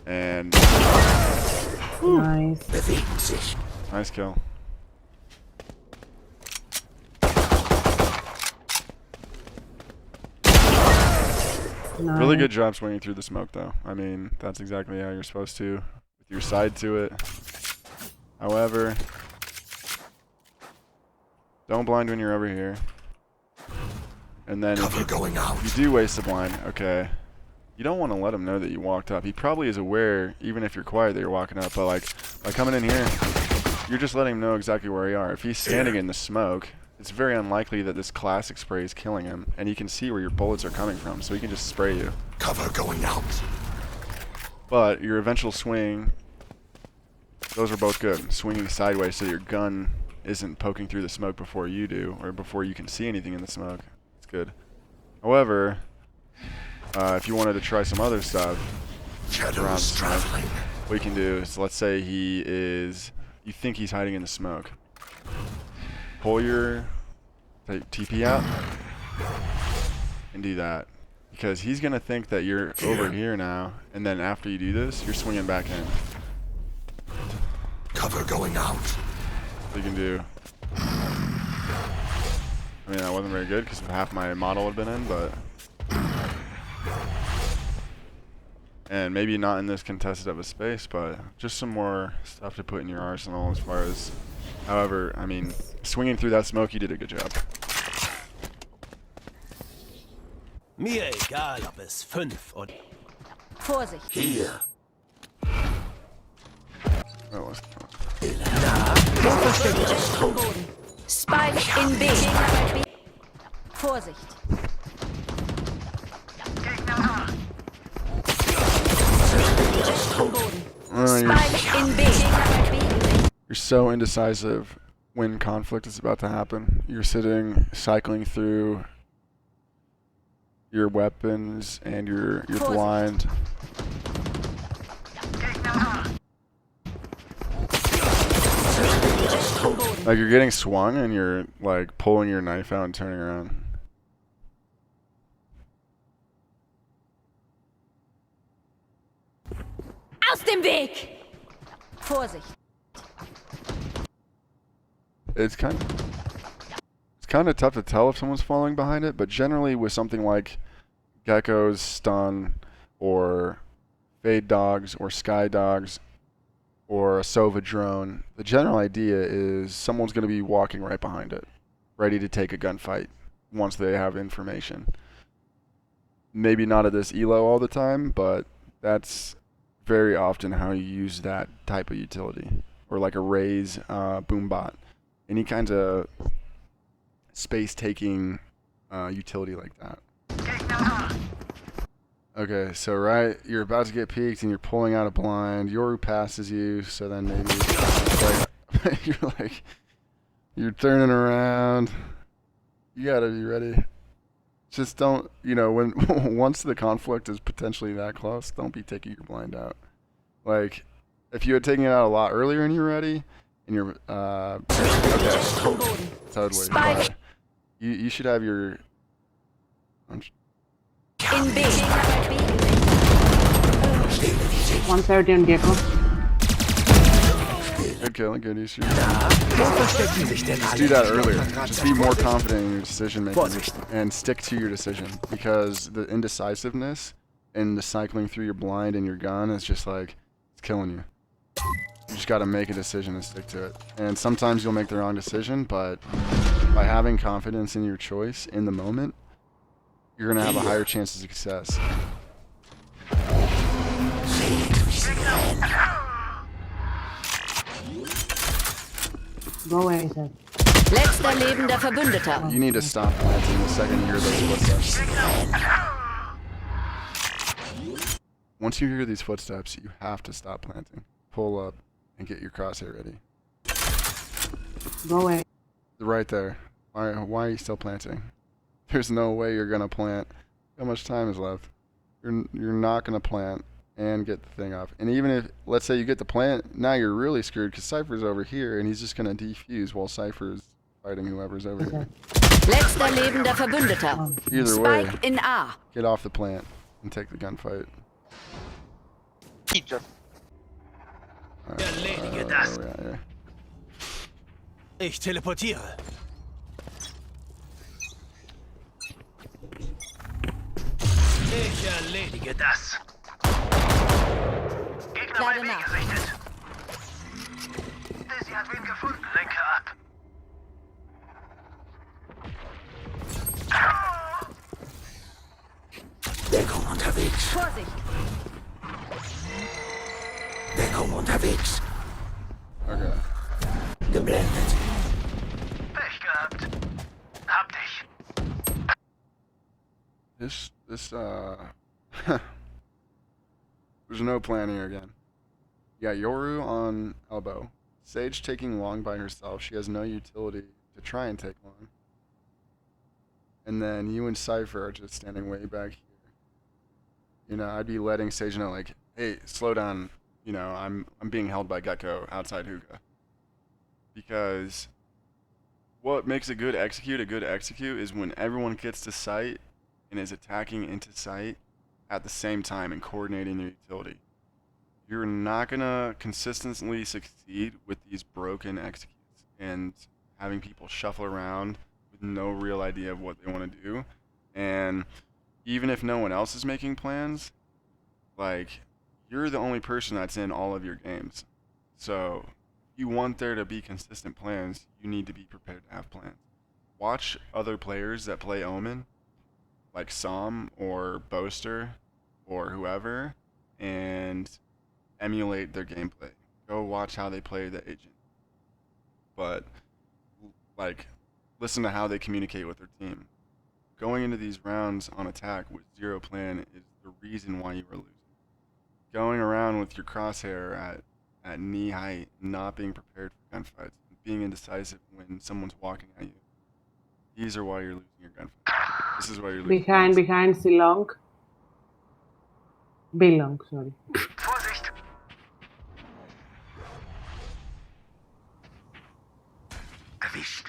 And Nice. Bewegen sich. nice kill. Nice. Really good job swinging through the smoke, though. I mean, that's exactly how you're supposed to, with your side to it. However, don't blind when you're over here. And then if Cover going out. you do waste the blind, okay, you don't want to let him know that you walked up. He probably is aware, even if you're quiet, that you're walking up. But like, by coming in here, you're just letting him know exactly where you are. If he's standing in the smoke, it's very unlikely that this classic spray is killing him, and he can see where your bullets are coming from, so he can just spray you. Cover going out. But your eventual swing, those are both good. Swinging sideways so your gun isn't poking through the smoke before you do, or before you can see anything in the smoke. It's good. However, if you wanted to try some other stuff, Shadows traveling. what you can do is, let's say you think he's hiding in the smoke. Pull your TP out and do that, because he's gonna think that you're over here now, and then after you do this, you're swinging back in. Cover going out. So you can do. I mean, that wasn't very good because half my model had been in, but. And maybe not in this contested of a space, but just some more stuff to put in your arsenal as far as. However, I mean, swinging through that smoke, you did a good job. Mir egal, ob es 5 oder... Vorsicht! Hier. That was Spike in B. Gegner bei B. Vorsicht! you're Spike in B. Gegner bei B. You're so indecisive when conflict is about to happen. You're sitting, cycling through your weapons, and you're blind. Like you're getting swung, and you're like pulling your knife out and turning around. Aus dem Weg! Vorsicht. It's kind of tough to tell if someone's falling behind it, but generally with something like Gecko's stun, or Fade Dogs, or Sky Dogs, or a Sova drone, the general idea is someone's going to be walking right behind it, ready to take a gunfight once they have information. Maybe not at this elo all the time, but that's very often how you use that type of utility, or like a Raze boombot. Any kind of space-taking utility like that. Okay, so you're about to get peeked and you're pulling out a blind. Yoru passes you, so then maybe you're turning around. You gotta be ready. Just don't, when once the conflict is potentially that close, don't be taking your blind out. Like, if you had taken it out a lot earlier and you're ready, and you're okay, totally. Spike. You should have your. In B. 130 on Gecko. Good killing, good. You should just do that earlier. Just be more confident in your decision making and stick to your decision, because the indecisiveness and the cycling through your blind and your gun is just like, it's killing you. You just got to make a decision and stick to it. And sometimes you'll make the wrong decision, but by having confidence in your choice in the moment, you're going to have a higher chance of success. Go away, he said. Letzter lebender Verbündeter. You need to stop planting the second you hear those footsteps. Once you hear these footsteps, you have to stop planting. Pull up and get your crosshair ready. Go away. Right there. Why are you still planting? There's no way you're gonna plant. How much time is left? You're not gonna plant and get the thing off. And even if, let's say you get the plant, now you're really screwed because Cypher's over here and he's just gonna defuse while Cypher's fighting whoever's over here. Letzter lebender Verbündeter. Either way, Spike in A. get off the plant and take the gunfight. Erledige das. Yeah. Ich teleportiere. Ich erledige das. Gegner bei Lade mir nach. gerichtet. Sie hat wen gefunden. Lenke ab. Deckung unterwegs. Vorsicht. Deckung unterwegs. Okay. Geblendet. Pech gehabt. Hab dich. There's no plan here again. You got Yoru on elbow. Sage taking long by herself. She has no utility to try and take long. And then you and Cypher are just standing way back here. I'd be letting Sage know, like, hey, slow down. I'm being held by Gecko outside hookah. Because what makes a good execute is when everyone gets to sight and is attacking into sight at the same time and coordinating their utility. You're not going to consistently succeed with these broken executes and having people shuffle around with no real idea of what they want to do. And even if no one else is making plans, like, you're the only person that's in all of your games. So if you want there to be consistent plans, you need to be prepared to have plans. Watch other players that play Omen, like Som or Boaster or whoever, and emulate their gameplay. Go watch how they play the agent. But, like, listen to how they communicate with their team. Going into these rounds on attack with zero plan is the reason why you are losing. Going around with your crosshair at knee height, not being prepared for gunfights, being indecisive when someone's walking at you. These are why you're losing your gunfight. This is why you're losing. Behind Silong. Belong, sorry. Vorsicht! Erwischt.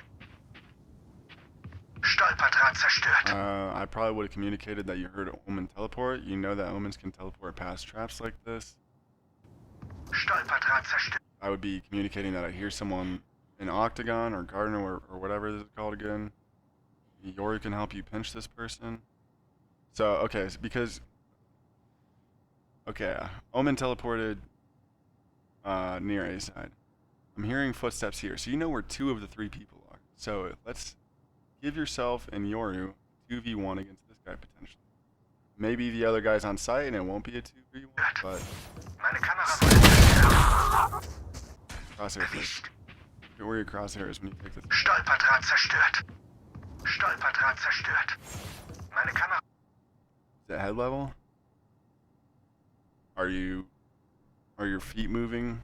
Stolperdraht zerstört. I probably would have communicated that you heard an Omen teleport. You know that Omens can teleport past traps like this. Stolperdraht zerstört. I would be communicating that I hear someone in Octagon or Garden or whatever this is called again. Yoru can help you pinch this person. So, okay, because... Okay, Omen teleported near A side. I'm hearing footsteps here, so you know where 2 of the 3 people are. So let's give yourself and Yoru 2v1 against this guy potentially. Maybe the other guy's on site and it won't be a 2v1, but... Meine Kamera wurde Crosshair first. Look at where your crosshair is when you pick this. Stolperdraht zerstört. Stolperdraht zerstört. Meine Kamera. Is it head level? Are your feet moving?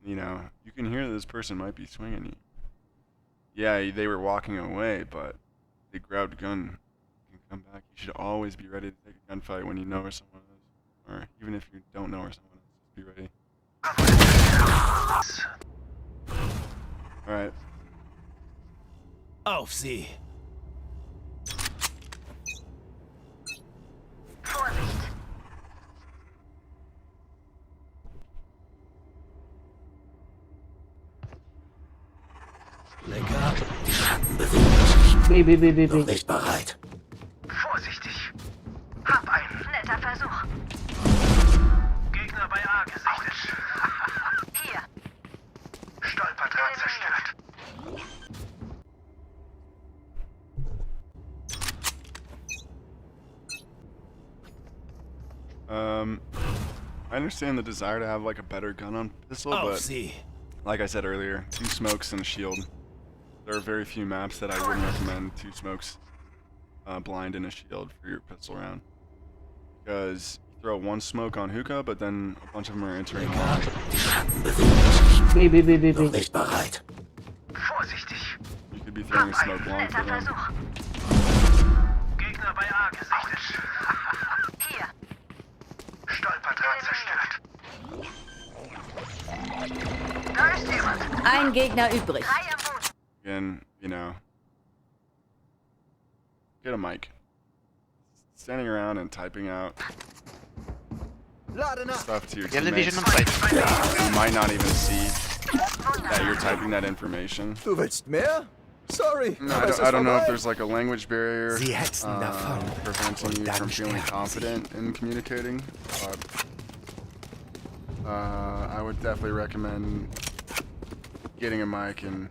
You know, you can hear that this person might be swinging you. Yeah, they were walking away, but they grabbed a gun. You can come back. You should always be ready to take a gunfight when you know where someone is. Or even if you don't know where someone is, just be ready. Alright. Auf sie! Vorsicht! Lecker. Die Schatten bewegen sich. Noch B. nicht bereit. Vorsichtig! Hab einen. Netter Versuch. Gegner bei A gesichtet. Hier. Stolperdraht zerstört. I understand the desire to have like a better gun on pistol, Auf but sie! like I said earlier, 2 smokes and a shield. There are very few maps that I wouldn't recommend 2 smokes, blind and a shield for your pistol round. Because you throw 1 smoke on hookah, but then a bunch of them are entering long. Die Schatten bewegen sich. B. Noch nicht bereit. Vorsichtig! You could be throwing a Hab smoke einen. long for Netter them. Versuch. Gegner bei A gesichtet. Hier. Stolperdraht zerstört. Da ist jemand. Ein Gegner übrig. 3 am Boden. Again, you know, get a mic. Standing around and typing out stuff to your You have the vision teammates. on site. You might not even see that you're typing that information. Du willst mehr? Sorry, No, aber es ist I don't know if vorbei. there's like a language barrier Sie hetzen davon. preventing Und you dann from feeling sterben confident in communicating. But I would definitely recommend getting a mic and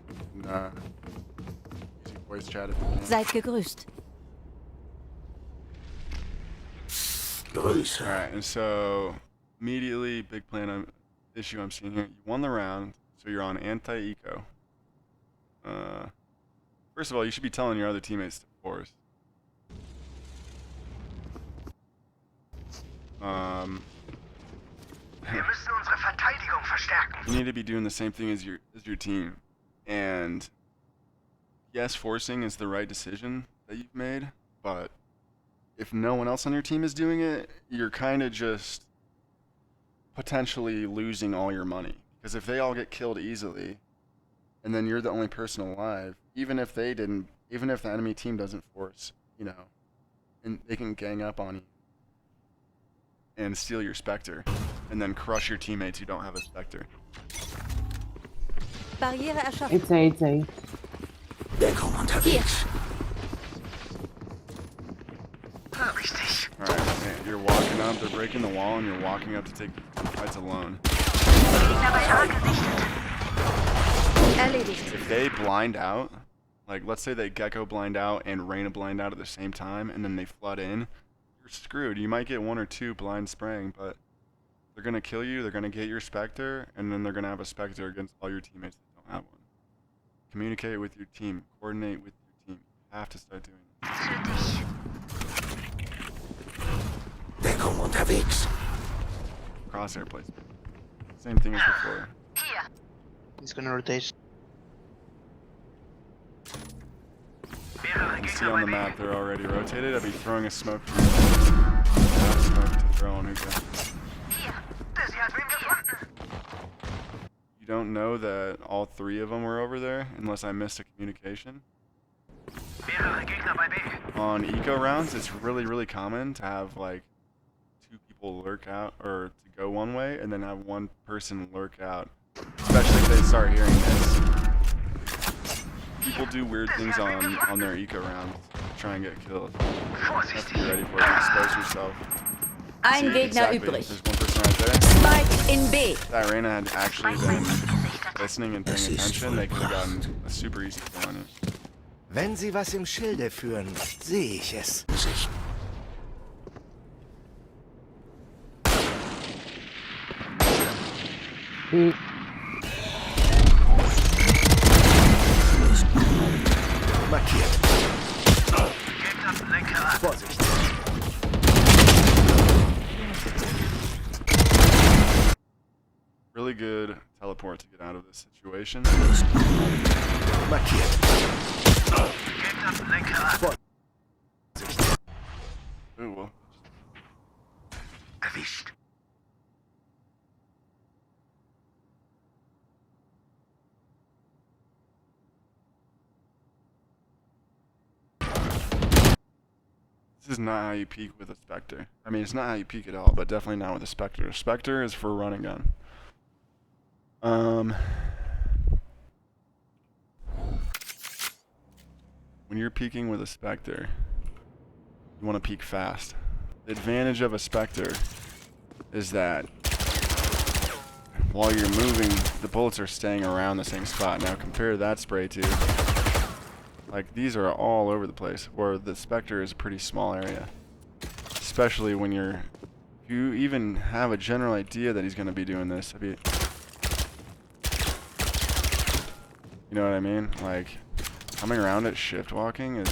using voice chat if you can. Seid gegrüßt. Grüße. Alright, and so immediately, big plan issue I'm seeing here. You won the round, so you're on anti-eco. First of all, you should be telling your other teammates to force. Wir müssen unsere Verteidigung verstärken. You need to be doing the same thing as your team. And yes, forcing is the right decision that you've made, but if no one else on your team is doing it, you're kind of just potentially losing all your money. Because if they all get killed easily, and then you're the only person alive, even if the enemy team doesn't force, you know, and they can gang up on you and steal your Spectre, and then crush your teammates who don't have a Spectre. Barriere erschaffen. It's A. Deckung unterwegs. Hab ich dich. Alright, man, you're walking up, they're breaking the wall, and you're walking up to take the fights alone. Gegner bei A gesichtet. Erledigt. If they blind out, like let's say they Gecko blind out and Reyna blind out at the same time, and then they flood in, you're screwed. You might get 1 or 2 blind spraying, but they're going to kill you, they're going to get your Spectre, and then they're going to have a Spectre against all your teammates that don't have one. Communicate with your team, coordinate with your team. You have to start doing it. Für dich. Deckung unterwegs. Crosshair placement. Same thing as before. Hier. He's gonna rotate. Mehrere You see Gegner on bei the B. map they're already rotated. I'll be throwing a smoke to smoke to throw on hookah. Hier. Sie hat wen gefunden. You don't know that all 3 of them were over there unless I missed a communication. Mehrere Gegner bei B. On eco rounds, it's really common to have like 2 people lurk out or to go one way and then have 1 person lurk out. Especially if they start hearing this. People do weird things on their eco rounds to try and get killed. You have to be ready for it. Expose yourself. Ein See, Gegner exactly. übrig. There's 1 person right there. Spike in B. If that Reyna had actually been listening and paying attention, they could have gotten a super easy kill on you. Wenn Sie was im Schilde führen, sehe ich es. B. Markiert. Gegner Lenker an. Vorsicht. Really good teleport to get out of this situation. Markiert. Gegner Lenker an. Vorsicht. Ooh, well. Erwischt. This is not how you peek with a Spectre. I mean, it's not how you peek at all, but definitely not with a Spectre. Spectre is for run and gun. When you're peeking with a Spectre, you want to peek fast. The advantage of a Spectre is that while you're moving, the bullets are staying around the same spot. Now compare that spray to, like, these are all over the place, where the Spectre is a pretty small area. Especially when you even have a general idea that he's going to be doing this. You know what I mean? Like, coming around it, shift walking is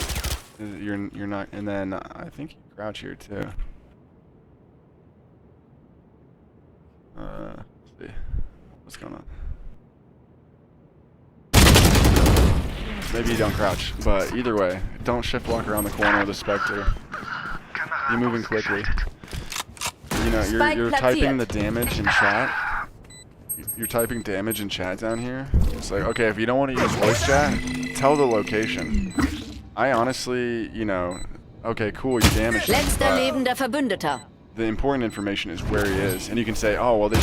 you're not, and then I think you crouch here too. Let's see. What's going on? Maybe you don't crouch, but either way, don't shift walk around the corner with a Spectre. You're moving quickly. You know, you're typing the damage in chat. You're typing damage in chat down here. It's like, okay, if you don't want to use voice chat, tell the location. I honestly, you know, okay, cool, you damaged him, Letzter but lebender Verbündeter. the important information is where he is, and you can say, oh, well, they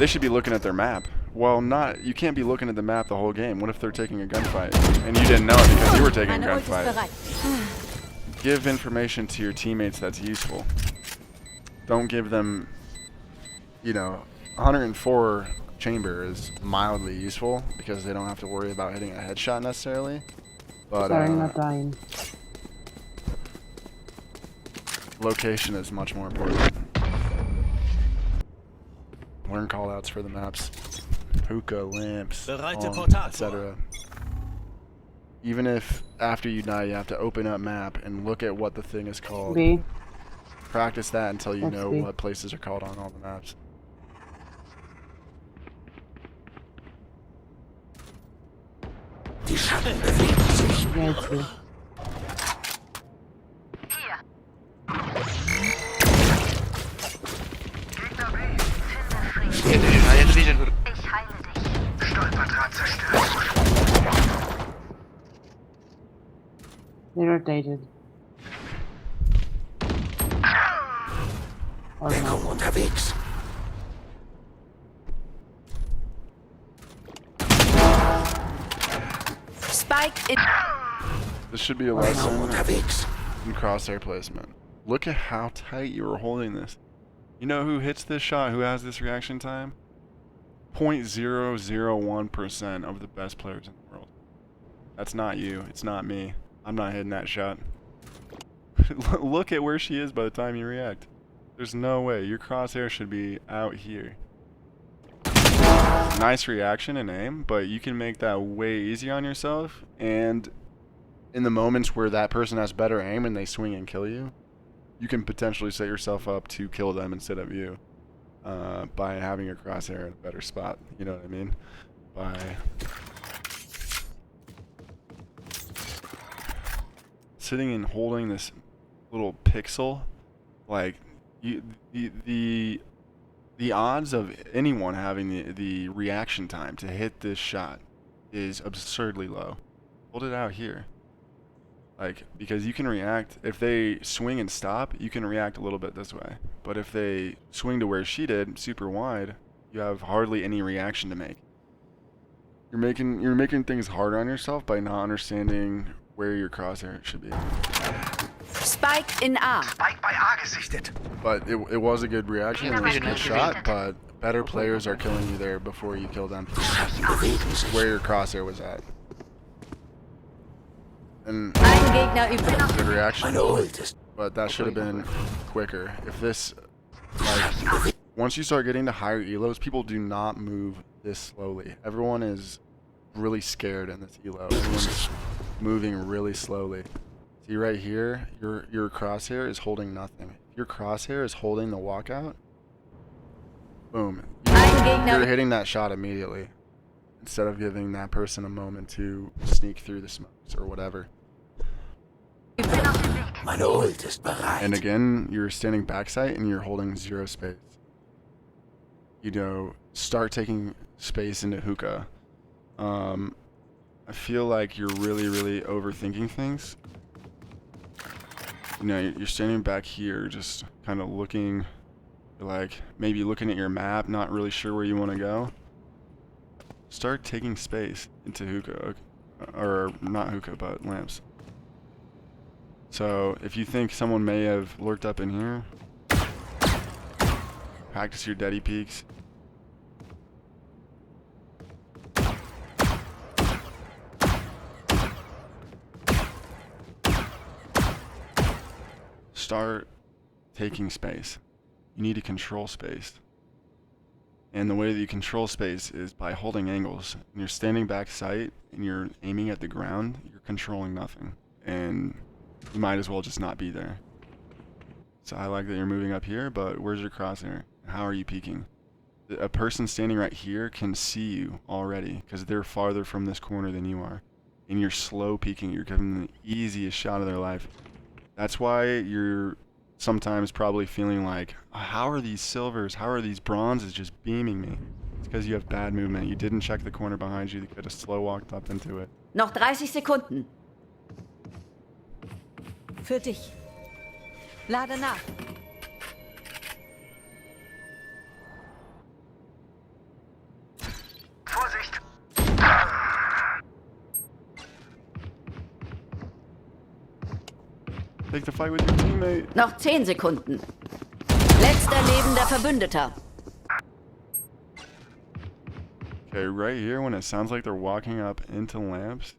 should be looking at their map. Well, you can't be looking at the map the whole game. What if they're taking a gunfight and you didn't know it because you were taking a Meine Ult ist gunfight? bereit. Give information to your teammates that's useful. Don't give them, you know, 104 chamber is mildly useful because they don't have to worry about hitting a headshot necessarily. But Sorry, not dying. location is much more important. Learn callouts for the maps. Hookah, lamps, Bereite Portal. etc. Even if after you die you have to open up map and look at what the thing is called. B. Practice that until you Let's know see. what places are called on all the maps. Yeah, it's B. Hier. Gegner B. Finde Frieden. I had vision. Ich heile dich. Stolperdraht zerstört. They rotated. Or not. Unterwegs. Spike in. This should be a lesson Unterwegs. in crosshair placement. Look at how tight you were holding this. You know who hits this shot, who has this reaction time? 0.001% of the best players in the world. That's not you. It's not me. I'm not hitting that shot. Look at where she is by the time you react. There's no way. Your crosshair should be out here. Nice reaction and aim, but you can make that way easier on yourself. And in the moments where that person has better aim and they swing and kill you, you can potentially set yourself up to kill them instead of you. by having a crosshair in a better spot. You know what I mean? By sitting and holding this little pixel, like the odds of anyone having the reaction time to hit this shot is absurdly low. Hold it out here. Like, because you can react, if they swing and stop, you can react a little bit this way. But if they swing to where she did, super wide, you have hardly any reaction to make. You're making things harder on yourself by not understanding where your crosshair should be. Spike in A. Spike bei A gesichtet. But it was a good reaction, it was a good shot, but better players are killing you there before you kill them. Where your crosshair was at. And Ein Gegner übrig. good reaction, but that should have been quicker. If this, like, once you start getting to higher elos, people do not move this slowly. Everyone is really scared in this elo. Everyone's moving really slowly. See right here, your crosshair is holding nothing. If your crosshair is holding the walkout, boom, you're hitting that shot immediately, instead of giving that person a moment to sneak through the smokes or whatever. Meine Ult ist bereit. And again, you're standing backside and you're holding 0 space. You know, start taking space into hookah. I feel like you're really overthinking things. You know, you're standing back here, just kind of looking, like maybe looking at your map, not really sure where you want to go. Start taking space into hookah, or not hookah, but lamps. So if you think someone may have lurked up in here, practice your deady peeks. Start taking space. You need to control space. And the way that you control space is by holding angles. When you're standing back sight and you're aiming at the ground, you're controlling nothing. And you might as well just not be there. So I like that you're moving up here, but where's your crosshair? How are you peeking? A person standing right here can see you already because they're farther from this corner than you are. And you're slow peeking. You're giving them the easiest shot of their life. That's why you're sometimes probably feeling like, how are these silvers, how are these bronzes just beaming me? It's because you have bad movement. You didn't check the corner behind you. You could have slow walked up into it. Noch 30 Sekunden. Für dich. Lade nach. Vorsicht! Take the fight with your teammate. Noch 10 Sekunden. Letzter lebender Verbündeter. Okay, right here when it sounds like they're walking up into lamps,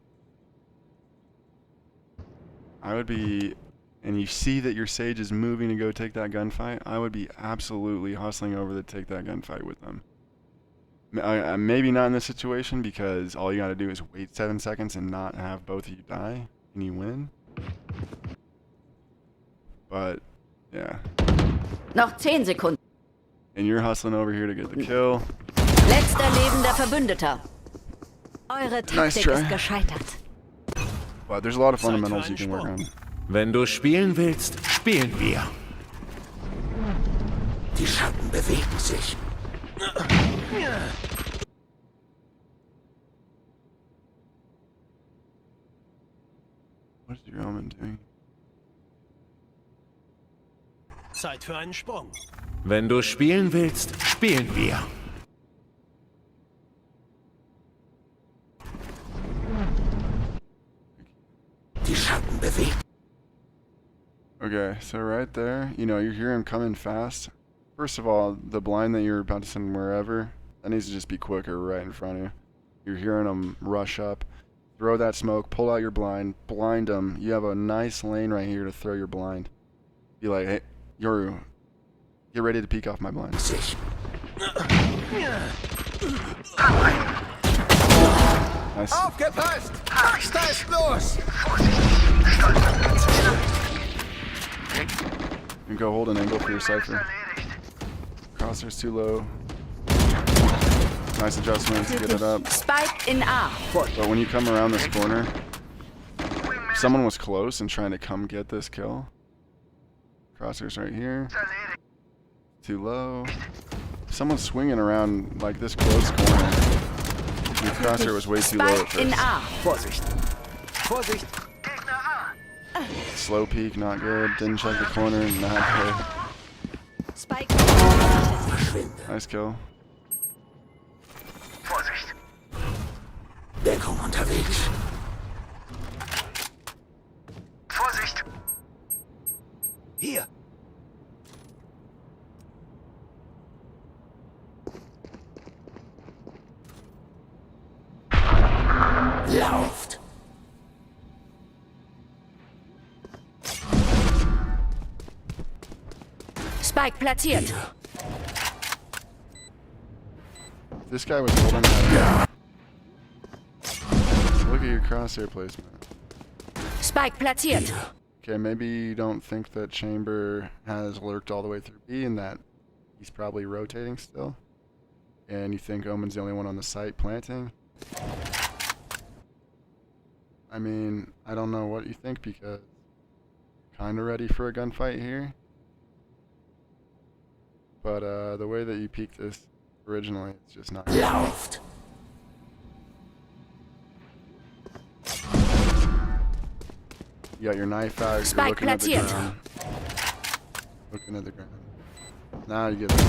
I would be, and you see that your Sage is moving to go take that gunfight, I would be absolutely hustling over to take that gunfight with them. Maybe not in this situation because all you gotta do is wait 7 seconds and not have both of you die, and you win. But, yeah. Noch 10 Sekunden. And you're hustling over here to get the kill. Letzter lebender Verbündeter. Eure Taktik ist gescheitert. But there's a lot of fundamentals you can work on. Wenn du spielen willst, spielen wir. Die Schatten bewegen sich. What is your Omen doing? Zeit für einen Sprung. Wenn du spielen willst, spielen wir. Die Schatten bewegen. Okay, so right there, you know, you hear him coming fast. First of all, the blind that you're about to send wherever, that needs to just be quicker right in front of you. You're hearing him rush up. Throw that smoke, pull out your blind, blind him. You have a nice lane right here to throw your blind. Be like, hey, Yoru, get ready to peek off my blind. Nice. Aufgepasst! Da ist los! And go hold an angle for your cipher. Crosshair's too low. Nice adjustment to get it up. Spike in A. But when you come around this corner, if someone was close and trying to come get this kill. Crosshair's right here. Too low. If someone's swinging around like this close corner, the crosshair was way too low at Spike in first. A. Vorsicht! Vorsicht! Slow peek, not good. Didn't check the corner, not good. Spike. Nice kill. Vorsicht! Deckung unterwegs. Vorsicht! Hier! Lauft. Spike platziert. This guy was holding that. Look at your crosshair placement. Spike platziert. Okay, maybe you don't think that Chamber has lurked all the way through B and that he's probably rotating still. And you think Omen's the only one on the site planting. I mean, I don't know what you think because kinda ready for a gunfight here. But the way that you peeked this originally, it's just not good. Lauft. You got your knife out, you're Spike looking at the platziert. ground. Looking at the ground. Now you get it.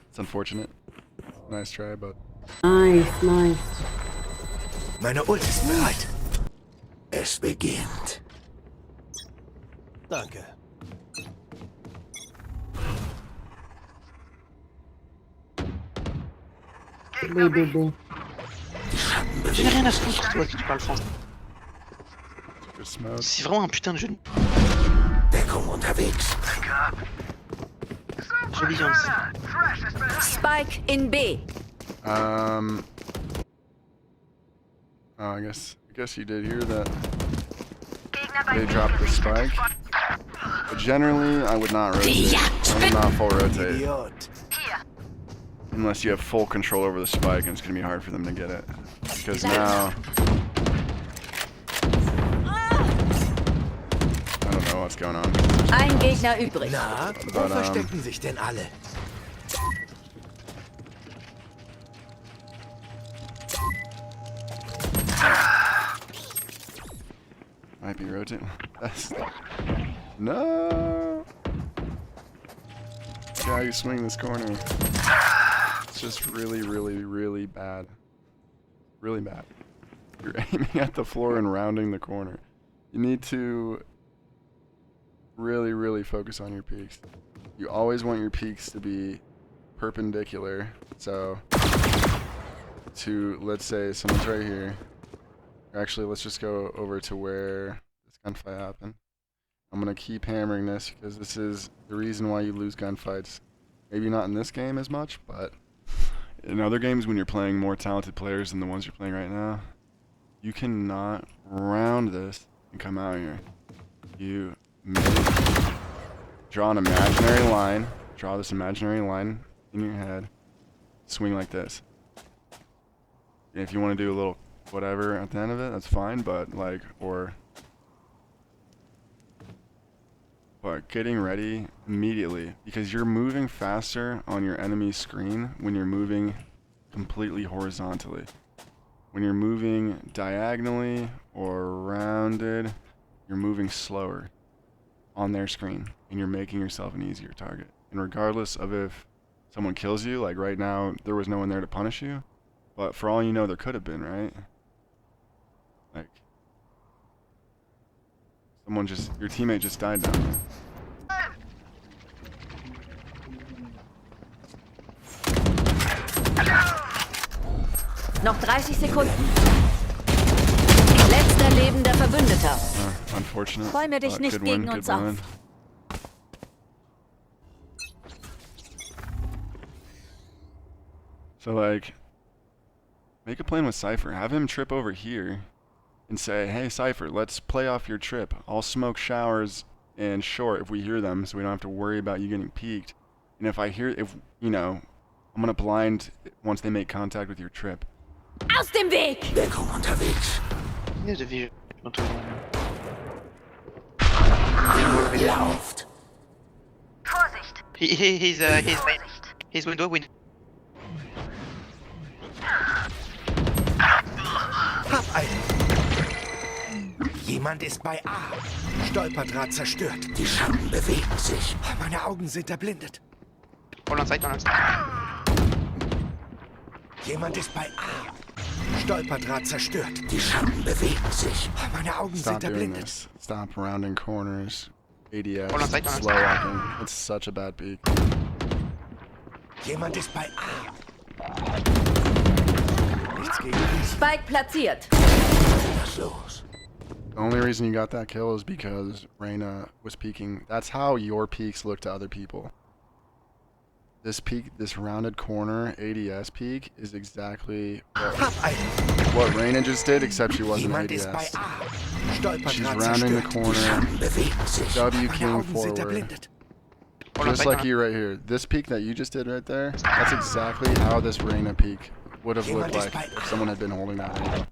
It's unfortunate. Nice try, but Nice, nice. Meine Ult ist bereit. Es beginnt. Danke. B, B, B. J'ai rien à foutre, toi, si tu parles français. good smoke. C'est vraiment un putain de jeu. Deckung unterwegs. Joli Jans. Fresh ist bereit! Spike in B. Oh, I guess you did hear that Gegner bei they B dropped the gesichtet. spike. But generally, I would not rotate. I would not full rotate. Idiot! Hier! Unless you have full control over the spike and it's going to be hard for them to get it. Because now... I don't know what's going on. Ein Gegner übrig. Na, wo But, verstecken sich denn alle? Might be rotating. No! See how you swing this corner. It's just really, really, really bad. Really bad. You're aiming at the floor and rounding the corner. You need to really, really focus on your peaks. You always want your peaks to be perpendicular. So, to, let's say, someone's right here. Actually, let's just go over to where this gunfight happened. I'm going to keep hammering this because this is the reason why you lose gunfights. Maybe not in this game as much, but in other games when you're playing more talented players than the ones you're playing right now, you cannot round this and come out here. You draw an imaginary line, draw this imaginary line in your head, swing like this. And if you want to do a little whatever at the end of it, that's fine, but like, but getting ready immediately, because you're moving faster on your enemy's screen when you're moving completely horizontally. When you're moving diagonally or rounded, you're moving slower on their screen, and you're making yourself an easier target. And regardless of if someone kills you, like right now, there was no one there to punish you, but for all you know, there could have been, right? Like, your teammate just died down there. Noch 30 Sekunden. Letzter lebender Verbündeter. Unfortunate. Räume dich but nicht good gegen win, uns good win. auf. So like, make a plan with Cypher. Have him trip over here and say, hey Cypher, let's play off your trip. I'll smoke showers And sure, if we hear them, so we don't have to worry about you getting peeked. And if you know, I'm gonna blind once they make contact with your trip. Aus dem Weg! Deckung unterwegs. There's a vision. Lauft. Vorsicht. He's window. Hab einen. Jemand ist bei A. Stolperdraht zerstört. Die Schatten bewegen sich. Meine Augen sind erblindet. On site. Jemand ist bei A. Stolperdraht zerstört. Die Schatten bewegen sich. Meine Augen Stop sind doing erblindet. this. Stop rounding corners. ADS. Hold on, side. Slow walking. It's such a bad peek. Jemand ist bei A. Nichts gegen dies. Spike platziert. Was los? The only reason you got that kill is because Reyna was peeking. That's how your peeks look to other people. This peek, this rounded corner ADS peek, is exactly what Reyna just did, except she wasn't Jemand ist bei ADS. A. She's Stolperdraht rounding the zerstört. corner, Bewegen sich. W Meine king Augen sind forward. erblindet. Just like you right here. This peek that you just did right there, that's exactly how this Reyna peek would have looked like if someone had been holding that angle.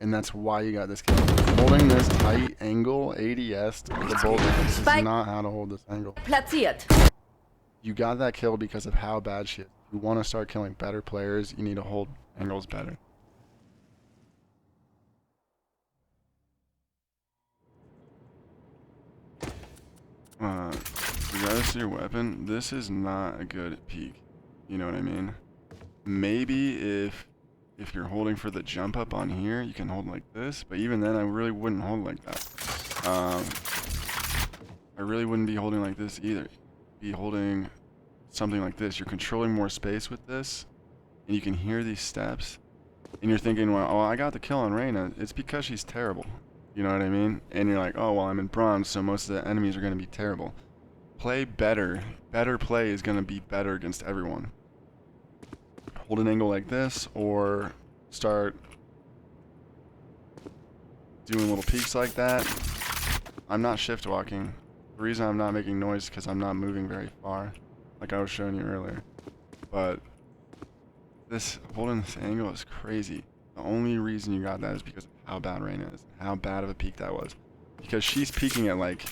And that's why you got this kill. Holding this tight angle, ADS, the bolt this is not how to hold this angle. Platziert. You got that kill because of how bad she is. If you want to start killing better players, you need to hold angles better. Regardless of your weapon, this is not a good peek. You know what I mean? Maybe if you're holding for the jump up on here, you can hold like this, but even then I really wouldn't hold like that. I really wouldn't be holding like this either. Be holding something like this. You're controlling more space with this, and you can hear these steps, and you're thinking, well, oh, I got the kill on Reyna. It's because she's terrible. You know what I mean? And you're like, oh, well, I'm in bronze, so most of the enemies are going to be terrible. Play better. Better play is going to be better against everyone. Hold an angle like this, or start doing little peeks like that. I'm not shift walking. The reason I'm not making noise is because I'm not moving very far, like I was showing you earlier. But this holding this angle is crazy. The only reason you got that is because of how bad Reyna is, how bad of a peek that was. Because she's peeking at like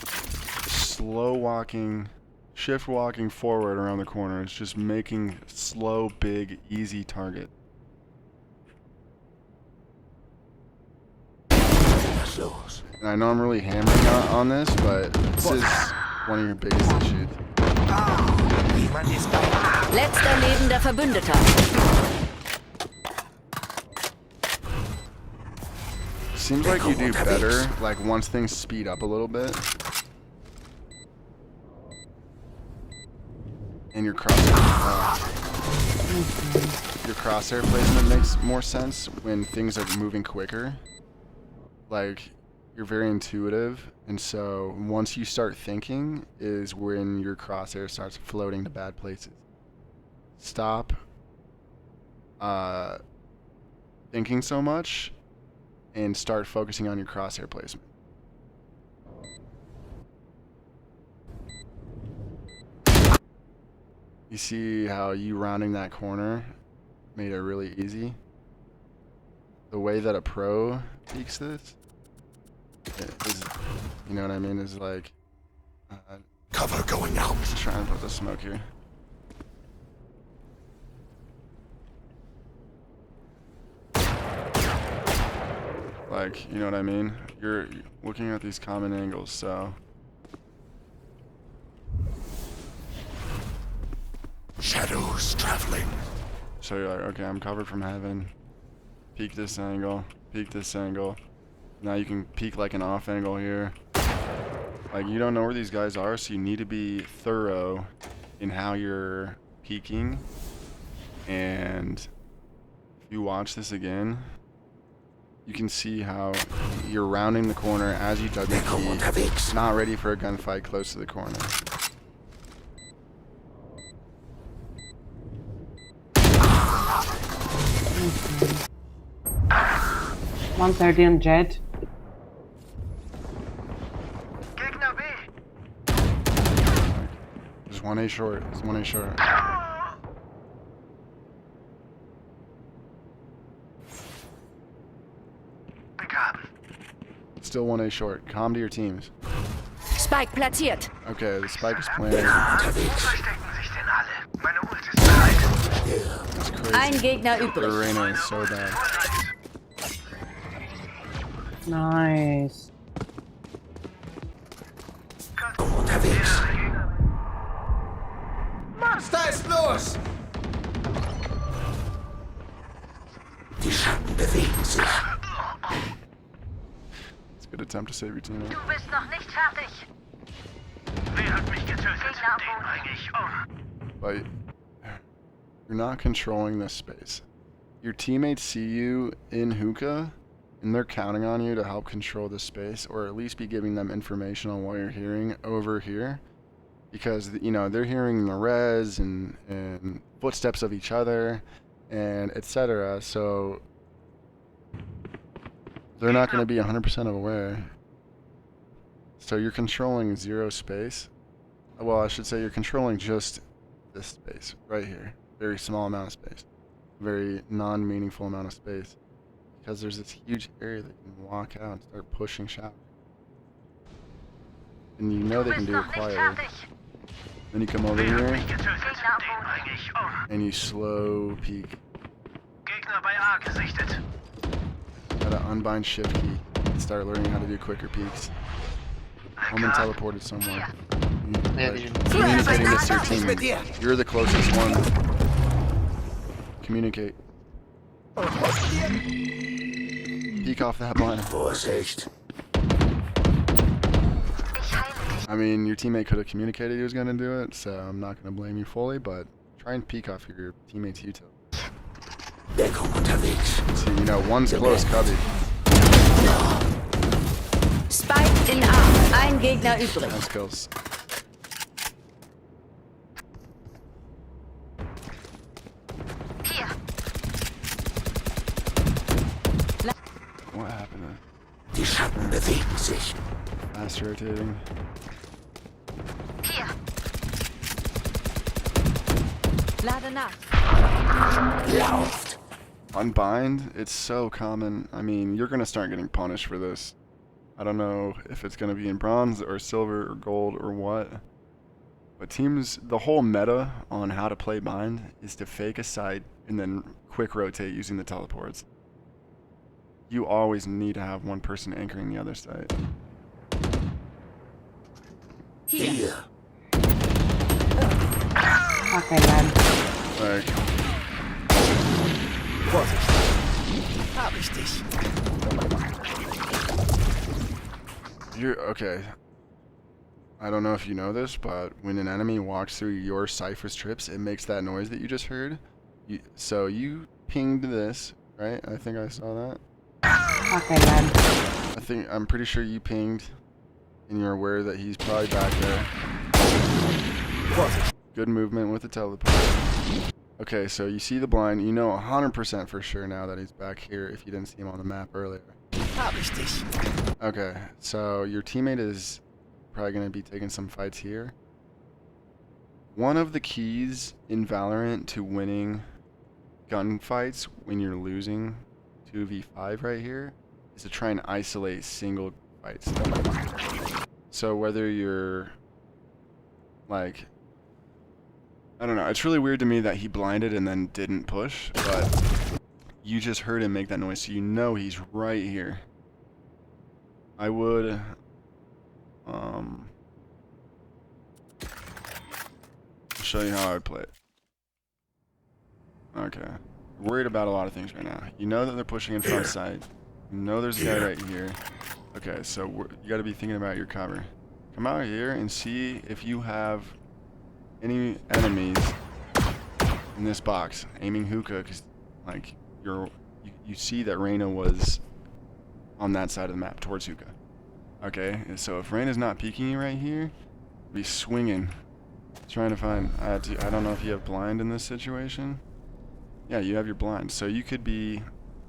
slow walking, shift walking forward around the corner. It's just making slow, big, easy target. Was los? And I know I'm really hammering on this, but this is one of your biggest issues. Jemand ist bei A. Letzter lebender Verbündeter. Seems like you do better, like once things speed up a little bit. And your crosshair placement makes more sense when things are moving quicker. Like, you're very intuitive, and so once you start thinking is when your crosshair starts floating to bad places. Stop thinking so much and start focusing on your crosshair placement. You see how you rounding that corner made it really easy? The way that a pro peeks this is, you know what I mean, is like... Cover going out. Let's try and put the smoke here. Like, you know what I mean? You're looking at these common angles, so... Shadows traveling. So you're like, okay, I'm covered from heaven. Peek this angle, peek this angle. Now you can peek like an off angle here. Like, you don't know where these guys are, so you need to be thorough in how you're peeking. And if you watch this again, you can see how you're rounding the corner as you double peek, not ready for a gunfight close to the corner. 130 on Jet. Gegner B. 1A short. It's 1A short. Begraben. Still 1A short. Calm to your teams. Spike platziert. Okay, the spike is planted. Wo verstecken sich denn alle? Meine Ult ist bereit. That's crazy. Ein Gegner The übrig. Reyna is so bad. Nice. Unterwegs. Monster ist los! Die Schatten bewegen sich. It's a good attempt to save your teammate. Du bist noch nicht fertig. Wer hat mich getötet? Den bringe ich um. But you're not controlling this space. Your teammates see you in hookah, and they're counting on you to help control this space, or at least be giving them information on what you're hearing over here. Because, you know, they're hearing the res and footsteps of each other, and etc. So they're not going to be 100% aware. So you're controlling zero space. Well, I should say you're controlling just this space right here. Very small amount of space. Very non-meaningful amount of space. Because there's this huge area that you can walk out and start pushing shower. And you know they can do it quietly. Then you come over Wer hat here mich getötet? Den bringe ich um. and you slow peek. Gegner bei A gesichtet. Gotta unbind shift key and start learning how to do quicker peeks. Home and teleported somewhere. Yeah, Like, dude. communicating this to your team. You're the closest one. Communicate. Peek off that blind. Vorsicht. I mean, your teammate could have communicated he was going to do it, so I'm not going to blame you fully, but try and peek off your teammate's util. Deckung unterwegs. See, you know, one's close, Cubby. Spike in A. Ein Gegner übrig. Nice kills. Hier. What happened Die Schatten bewegen sich. there? Fast rotating. Hier. Lade nach. Lauft. Unbind, it's so common. I mean, you're going to start getting punished for this. I don't know if it's going to be in bronze or silver or gold or what. But teams, the whole meta on how to play bind is to fake a site and then quick rotate using the teleports. You always need to have one person anchoring the other site. Hier. Okay, lad. Like, Vorsicht! Hab ich dich! you're okay. I don't know if you know this, but when an enemy walks through your Cypher's trips, it makes that noise that you just heard. So you pinged this, right? I think I saw that. Okay, lad. I'm pretty sure you pinged, and you're aware that he's probably back there. Vorsicht! Good movement with the teleport. Okay, so you see the blind. You know 100% for sure now that he's back here if you didn't see him on the map earlier. Hab ich dich! Okay, so your teammate is probably going to be taking some fights here. One of the keys in Valorant to winning gunfights when you're losing 2v5 right here is to try and isolate single fights. So whether you're like, I don't know, it's really weird to me that he blinded and then didn't push, but you just heard him make that noise, so you know he's right here. I would show you how I would play it. Okay. Worried about a lot of things right now. You know that they're pushing in front side. You know there's a guy right here. Okay, so you got to be thinking about your cover. Come out here and see if you have any enemies in this box. Aiming hookah, because like you see that Reyna was on that side of the map towards hookah. Okay, and so if Reyna's not peeking you right here, be swinging, trying to find. I don't know if you have blind in this situation. Yeah, you have your blind, so you could be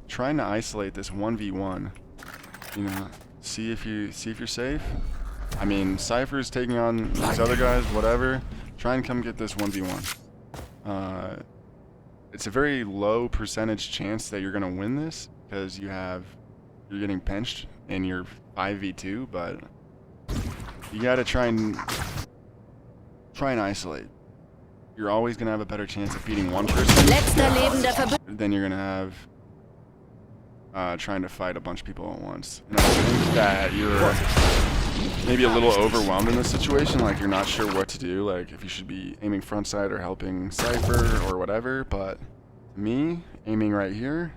trying to isolate this 1v1. You know, see if you're safe. I mean, Cypher's taking on these other guys, whatever. Try and come get this 1v1. It's a very low percentage chance that you're gonna win this because you're getting benched and you're 5v2, but you gotta try and isolate. You're always gonna have a better chance of beating one person than you're gonna have trying to fight a bunch of people at once. And I think that you're maybe a little overwhelmed in this situation, like you're not sure what to do, like if you should be aiming front side or helping Cypher or whatever, but me, aiming right here,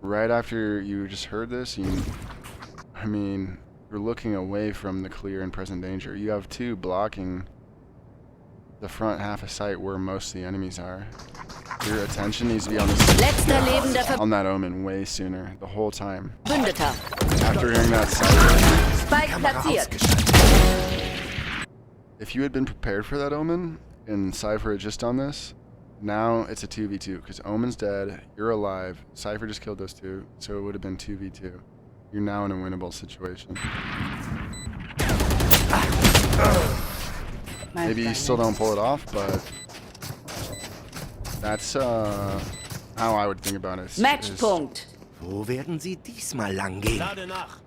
right after you just heard this, you're looking away from the clear and present danger. You have two blocking the front half of site where most of the enemies are. Your attention needs to be on this, on that Omen way sooner, the whole time. After hearing that Cypher, if you had been prepared for that Omen and Cypher had just done this, now it's a 2v2 because Omen's dead, you're alive, Cypher just killed those two, so it would have been 2v2. You're now in a winnable situation. Maybe you still don't pull it off, but that's how I would think about it. Matchpunkt. Wo werden Sie diesmal lang gehen? Lade nach.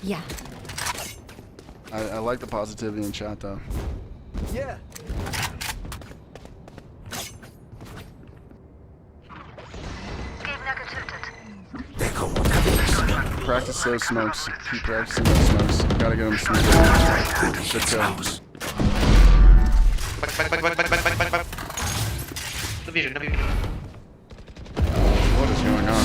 Ja. I like the positivity in chat though. Yeah. Gegner getötet. Practice those smokes. Keep practicing those smokes. Gotta get them smoked. Good kill. Back. No vision, no vision. What is going on?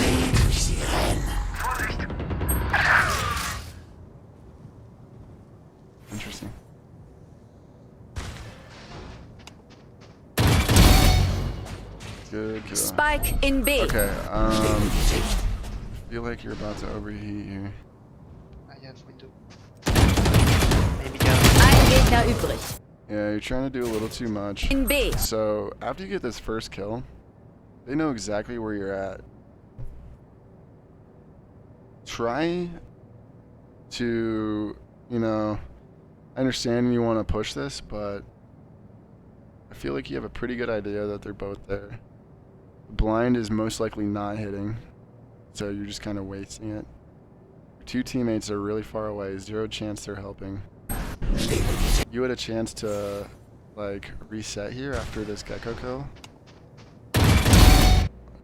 Interesting. Good kill. Spike in B. Okay, feel like you're about to overheat here. I have window. Maybe down. Ein Gegner übrig. Yeah, you're trying to do a little too much. In B. So, after you get this first kill, they know exactly where you're at. Try to, I understand you want to push this, but I feel like you have a pretty good idea that they're both there. The blind is most likely not hitting, so you're just kind of wasting it. Your two teammates are really far away, 0 chance they're helping. You had a chance to, like, reset here after this Gecko kill.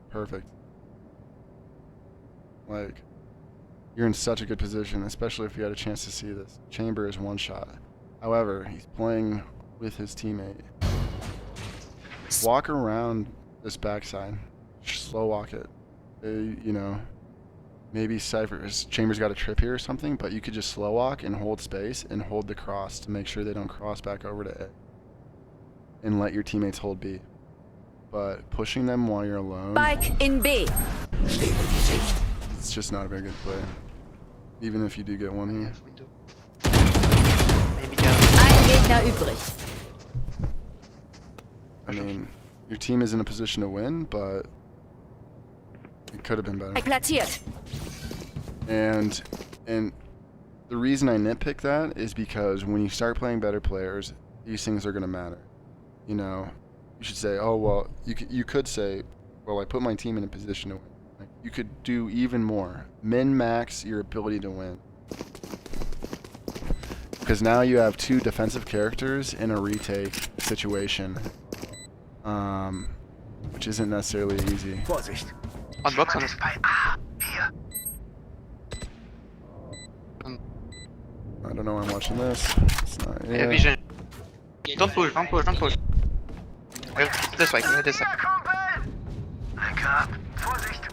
Perfect. Like, you're in such a good position, especially if you had a chance to see this. Chamber is 1 shot. However, he's playing with his teammate. Walk around this backside. Slow walk it. Maybe Chamber's got a trip here or something, but you could just slow walk and hold space and hold the cross to make sure they don't cross back over to A. And let your teammates hold B. But pushing them while you're alone, Spike in B. it's just not a very good play. Even if you do get one I here. have window. Maybe down. Ein Gegner übrig. I mean, your team is in a position to win, but it could have been better. Platziert. And the reason I nitpick that is because when you start playing better players, these things are going to matter. You should say, oh, well, you could say, well, I put my team in a position to win. Like, you could do even more. Min-max your ability to win. Because now you have 2 defensive characters in a retake situation. Which isn't necessarily easy. Vorsicht. On box, on. Bei A. Hier. I don't know why I'm watching this. It's not, I have vision. Don't push. This way, this way. Kumpel! Lenke ab. Vorsicht.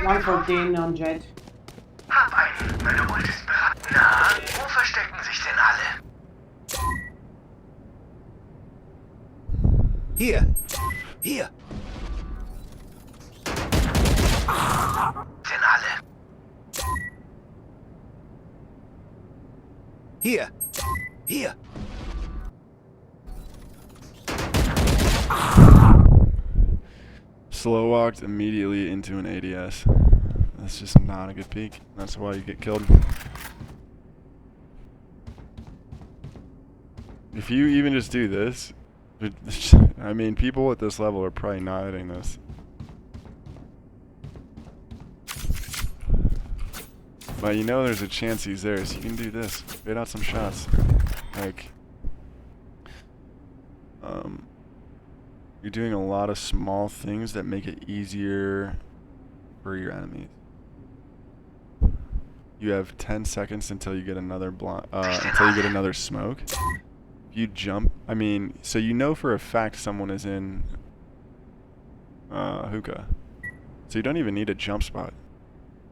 114 on Jet. Hab einen. Meine Ult ist bereit. Na, wo verstecken sich denn alle? Hier. Hier. Denn alle. Hier. Hier. Slow walked immediately into an ADS. That's just not a good peek. That's why you get killed. If you even just do this, I mean, people at this level are probably not hitting this. But you know there's a chance he's there, so you can do this. Get out some shots. Like, you're doing a lot of small things that make it easier for your enemies. You have 10 seconds until you get another until you get another smoke. If you jump, I mean, so you know for a fact someone is in hookah. So you don't even need a jump spot.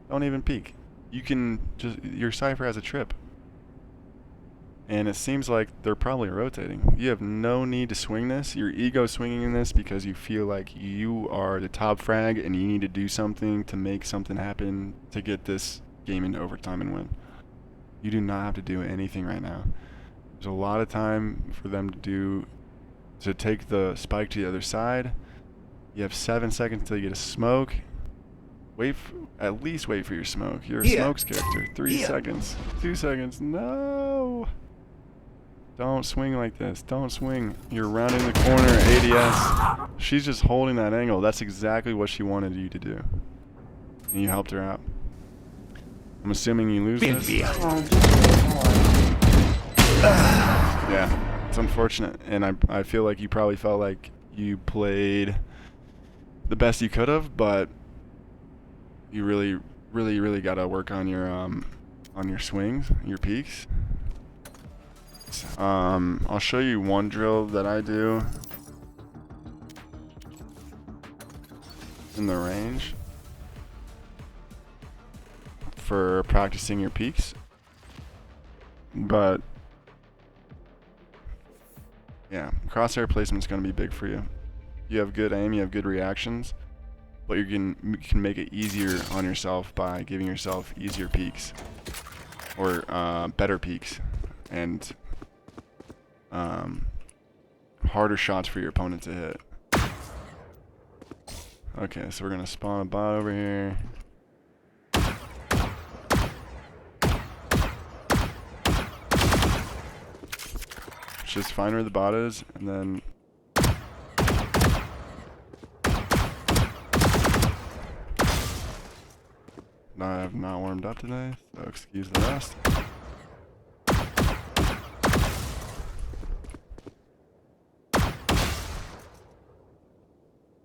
Don't even peek. You can just, your Cypher has a trip. And it seems like they're probably rotating. You have no need to swing this. Your ego swinging in this because you feel like you are the top frag and you need to do something to make something happen to get this game into overtime and win. You do not have to do anything right now. There's a lot of time for them to take the spike to the other side. You have 7 seconds until you get a smoke. At least wait for your smoke. You're a smokes character. 3 seconds. 2 seconds. No! Don't swing like this. Don't swing. You're rounding the corner, ADS. She's just holding that angle. That's exactly what she wanted you to do. And you helped her out. I'm assuming you lose this. Yeah, it's unfortunate. And I feel like you probably felt like you played the best you could have, but you really got to work on your swings, your peaks. I'll show you one drill that I do in the range for practicing your peaks. But yeah, crosshair placement's going to be big for you. You have good aim, you have good reactions, but you can make it easier on yourself by giving yourself easier peaks or better peaks and harder shots for your opponent to hit. Okay, so we're gonna spawn a bot over here. Just find where the bot is, and then I have not warmed up today, so excuse the rest.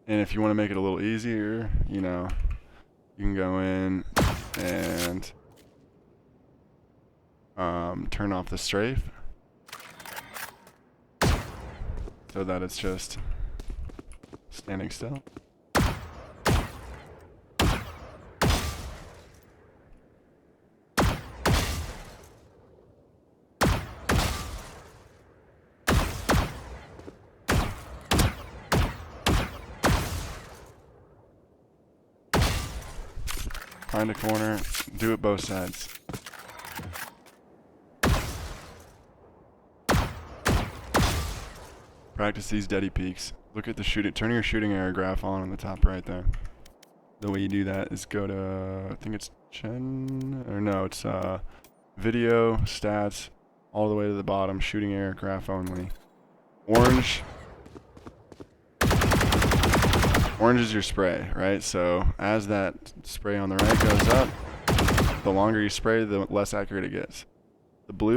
And if you want to make it a little easier, you know, you can go in and turn off the strafe so that it's just standing still. Find a corner, do it both sides. Practice these deady peaks. Look at the shooting, turn your shooting area graph on the top right there. The way you do that is go to, I think it's it's video, stats, all the way to the bottom, shooting area graph only. Orange is your spray, right? So as that spray on the right goes up, the longer you spray, the less accurate it gets. The blue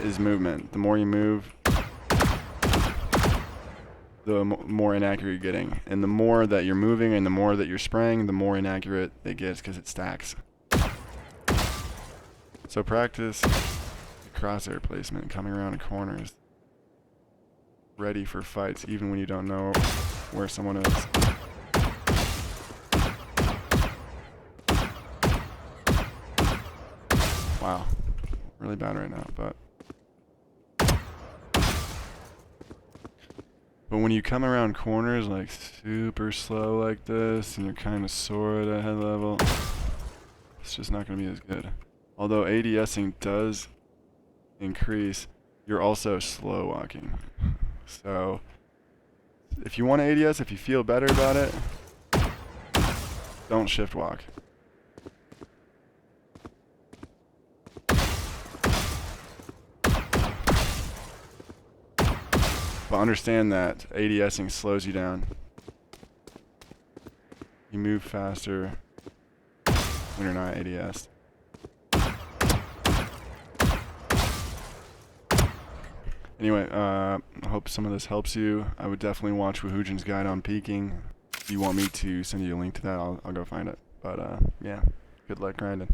is movement. The more you move, the more inaccurate you're getting. And the more that you're moving and the more that you're spraying, the more inaccurate it gets because it stacks. So practice the crosshair placement, coming around corners, ready for fights even when you don't know where someone is. Wow, really bad right now, but when you come around corners like super slow like this and you're kind of sore at head level, it's just not going to be as good. Although ADSing does increase, you're also slow walking. So if you want to ADS, if you feel better about it, don't shift walk. But understand that ADSing slows you down. You move faster when you're not ADS. Anyway, I hope some of this helps you. I would definitely watch Wahujin's guide on peeking. If you want me to send you a link to that, I'll go find it. But yeah, good luck grinding.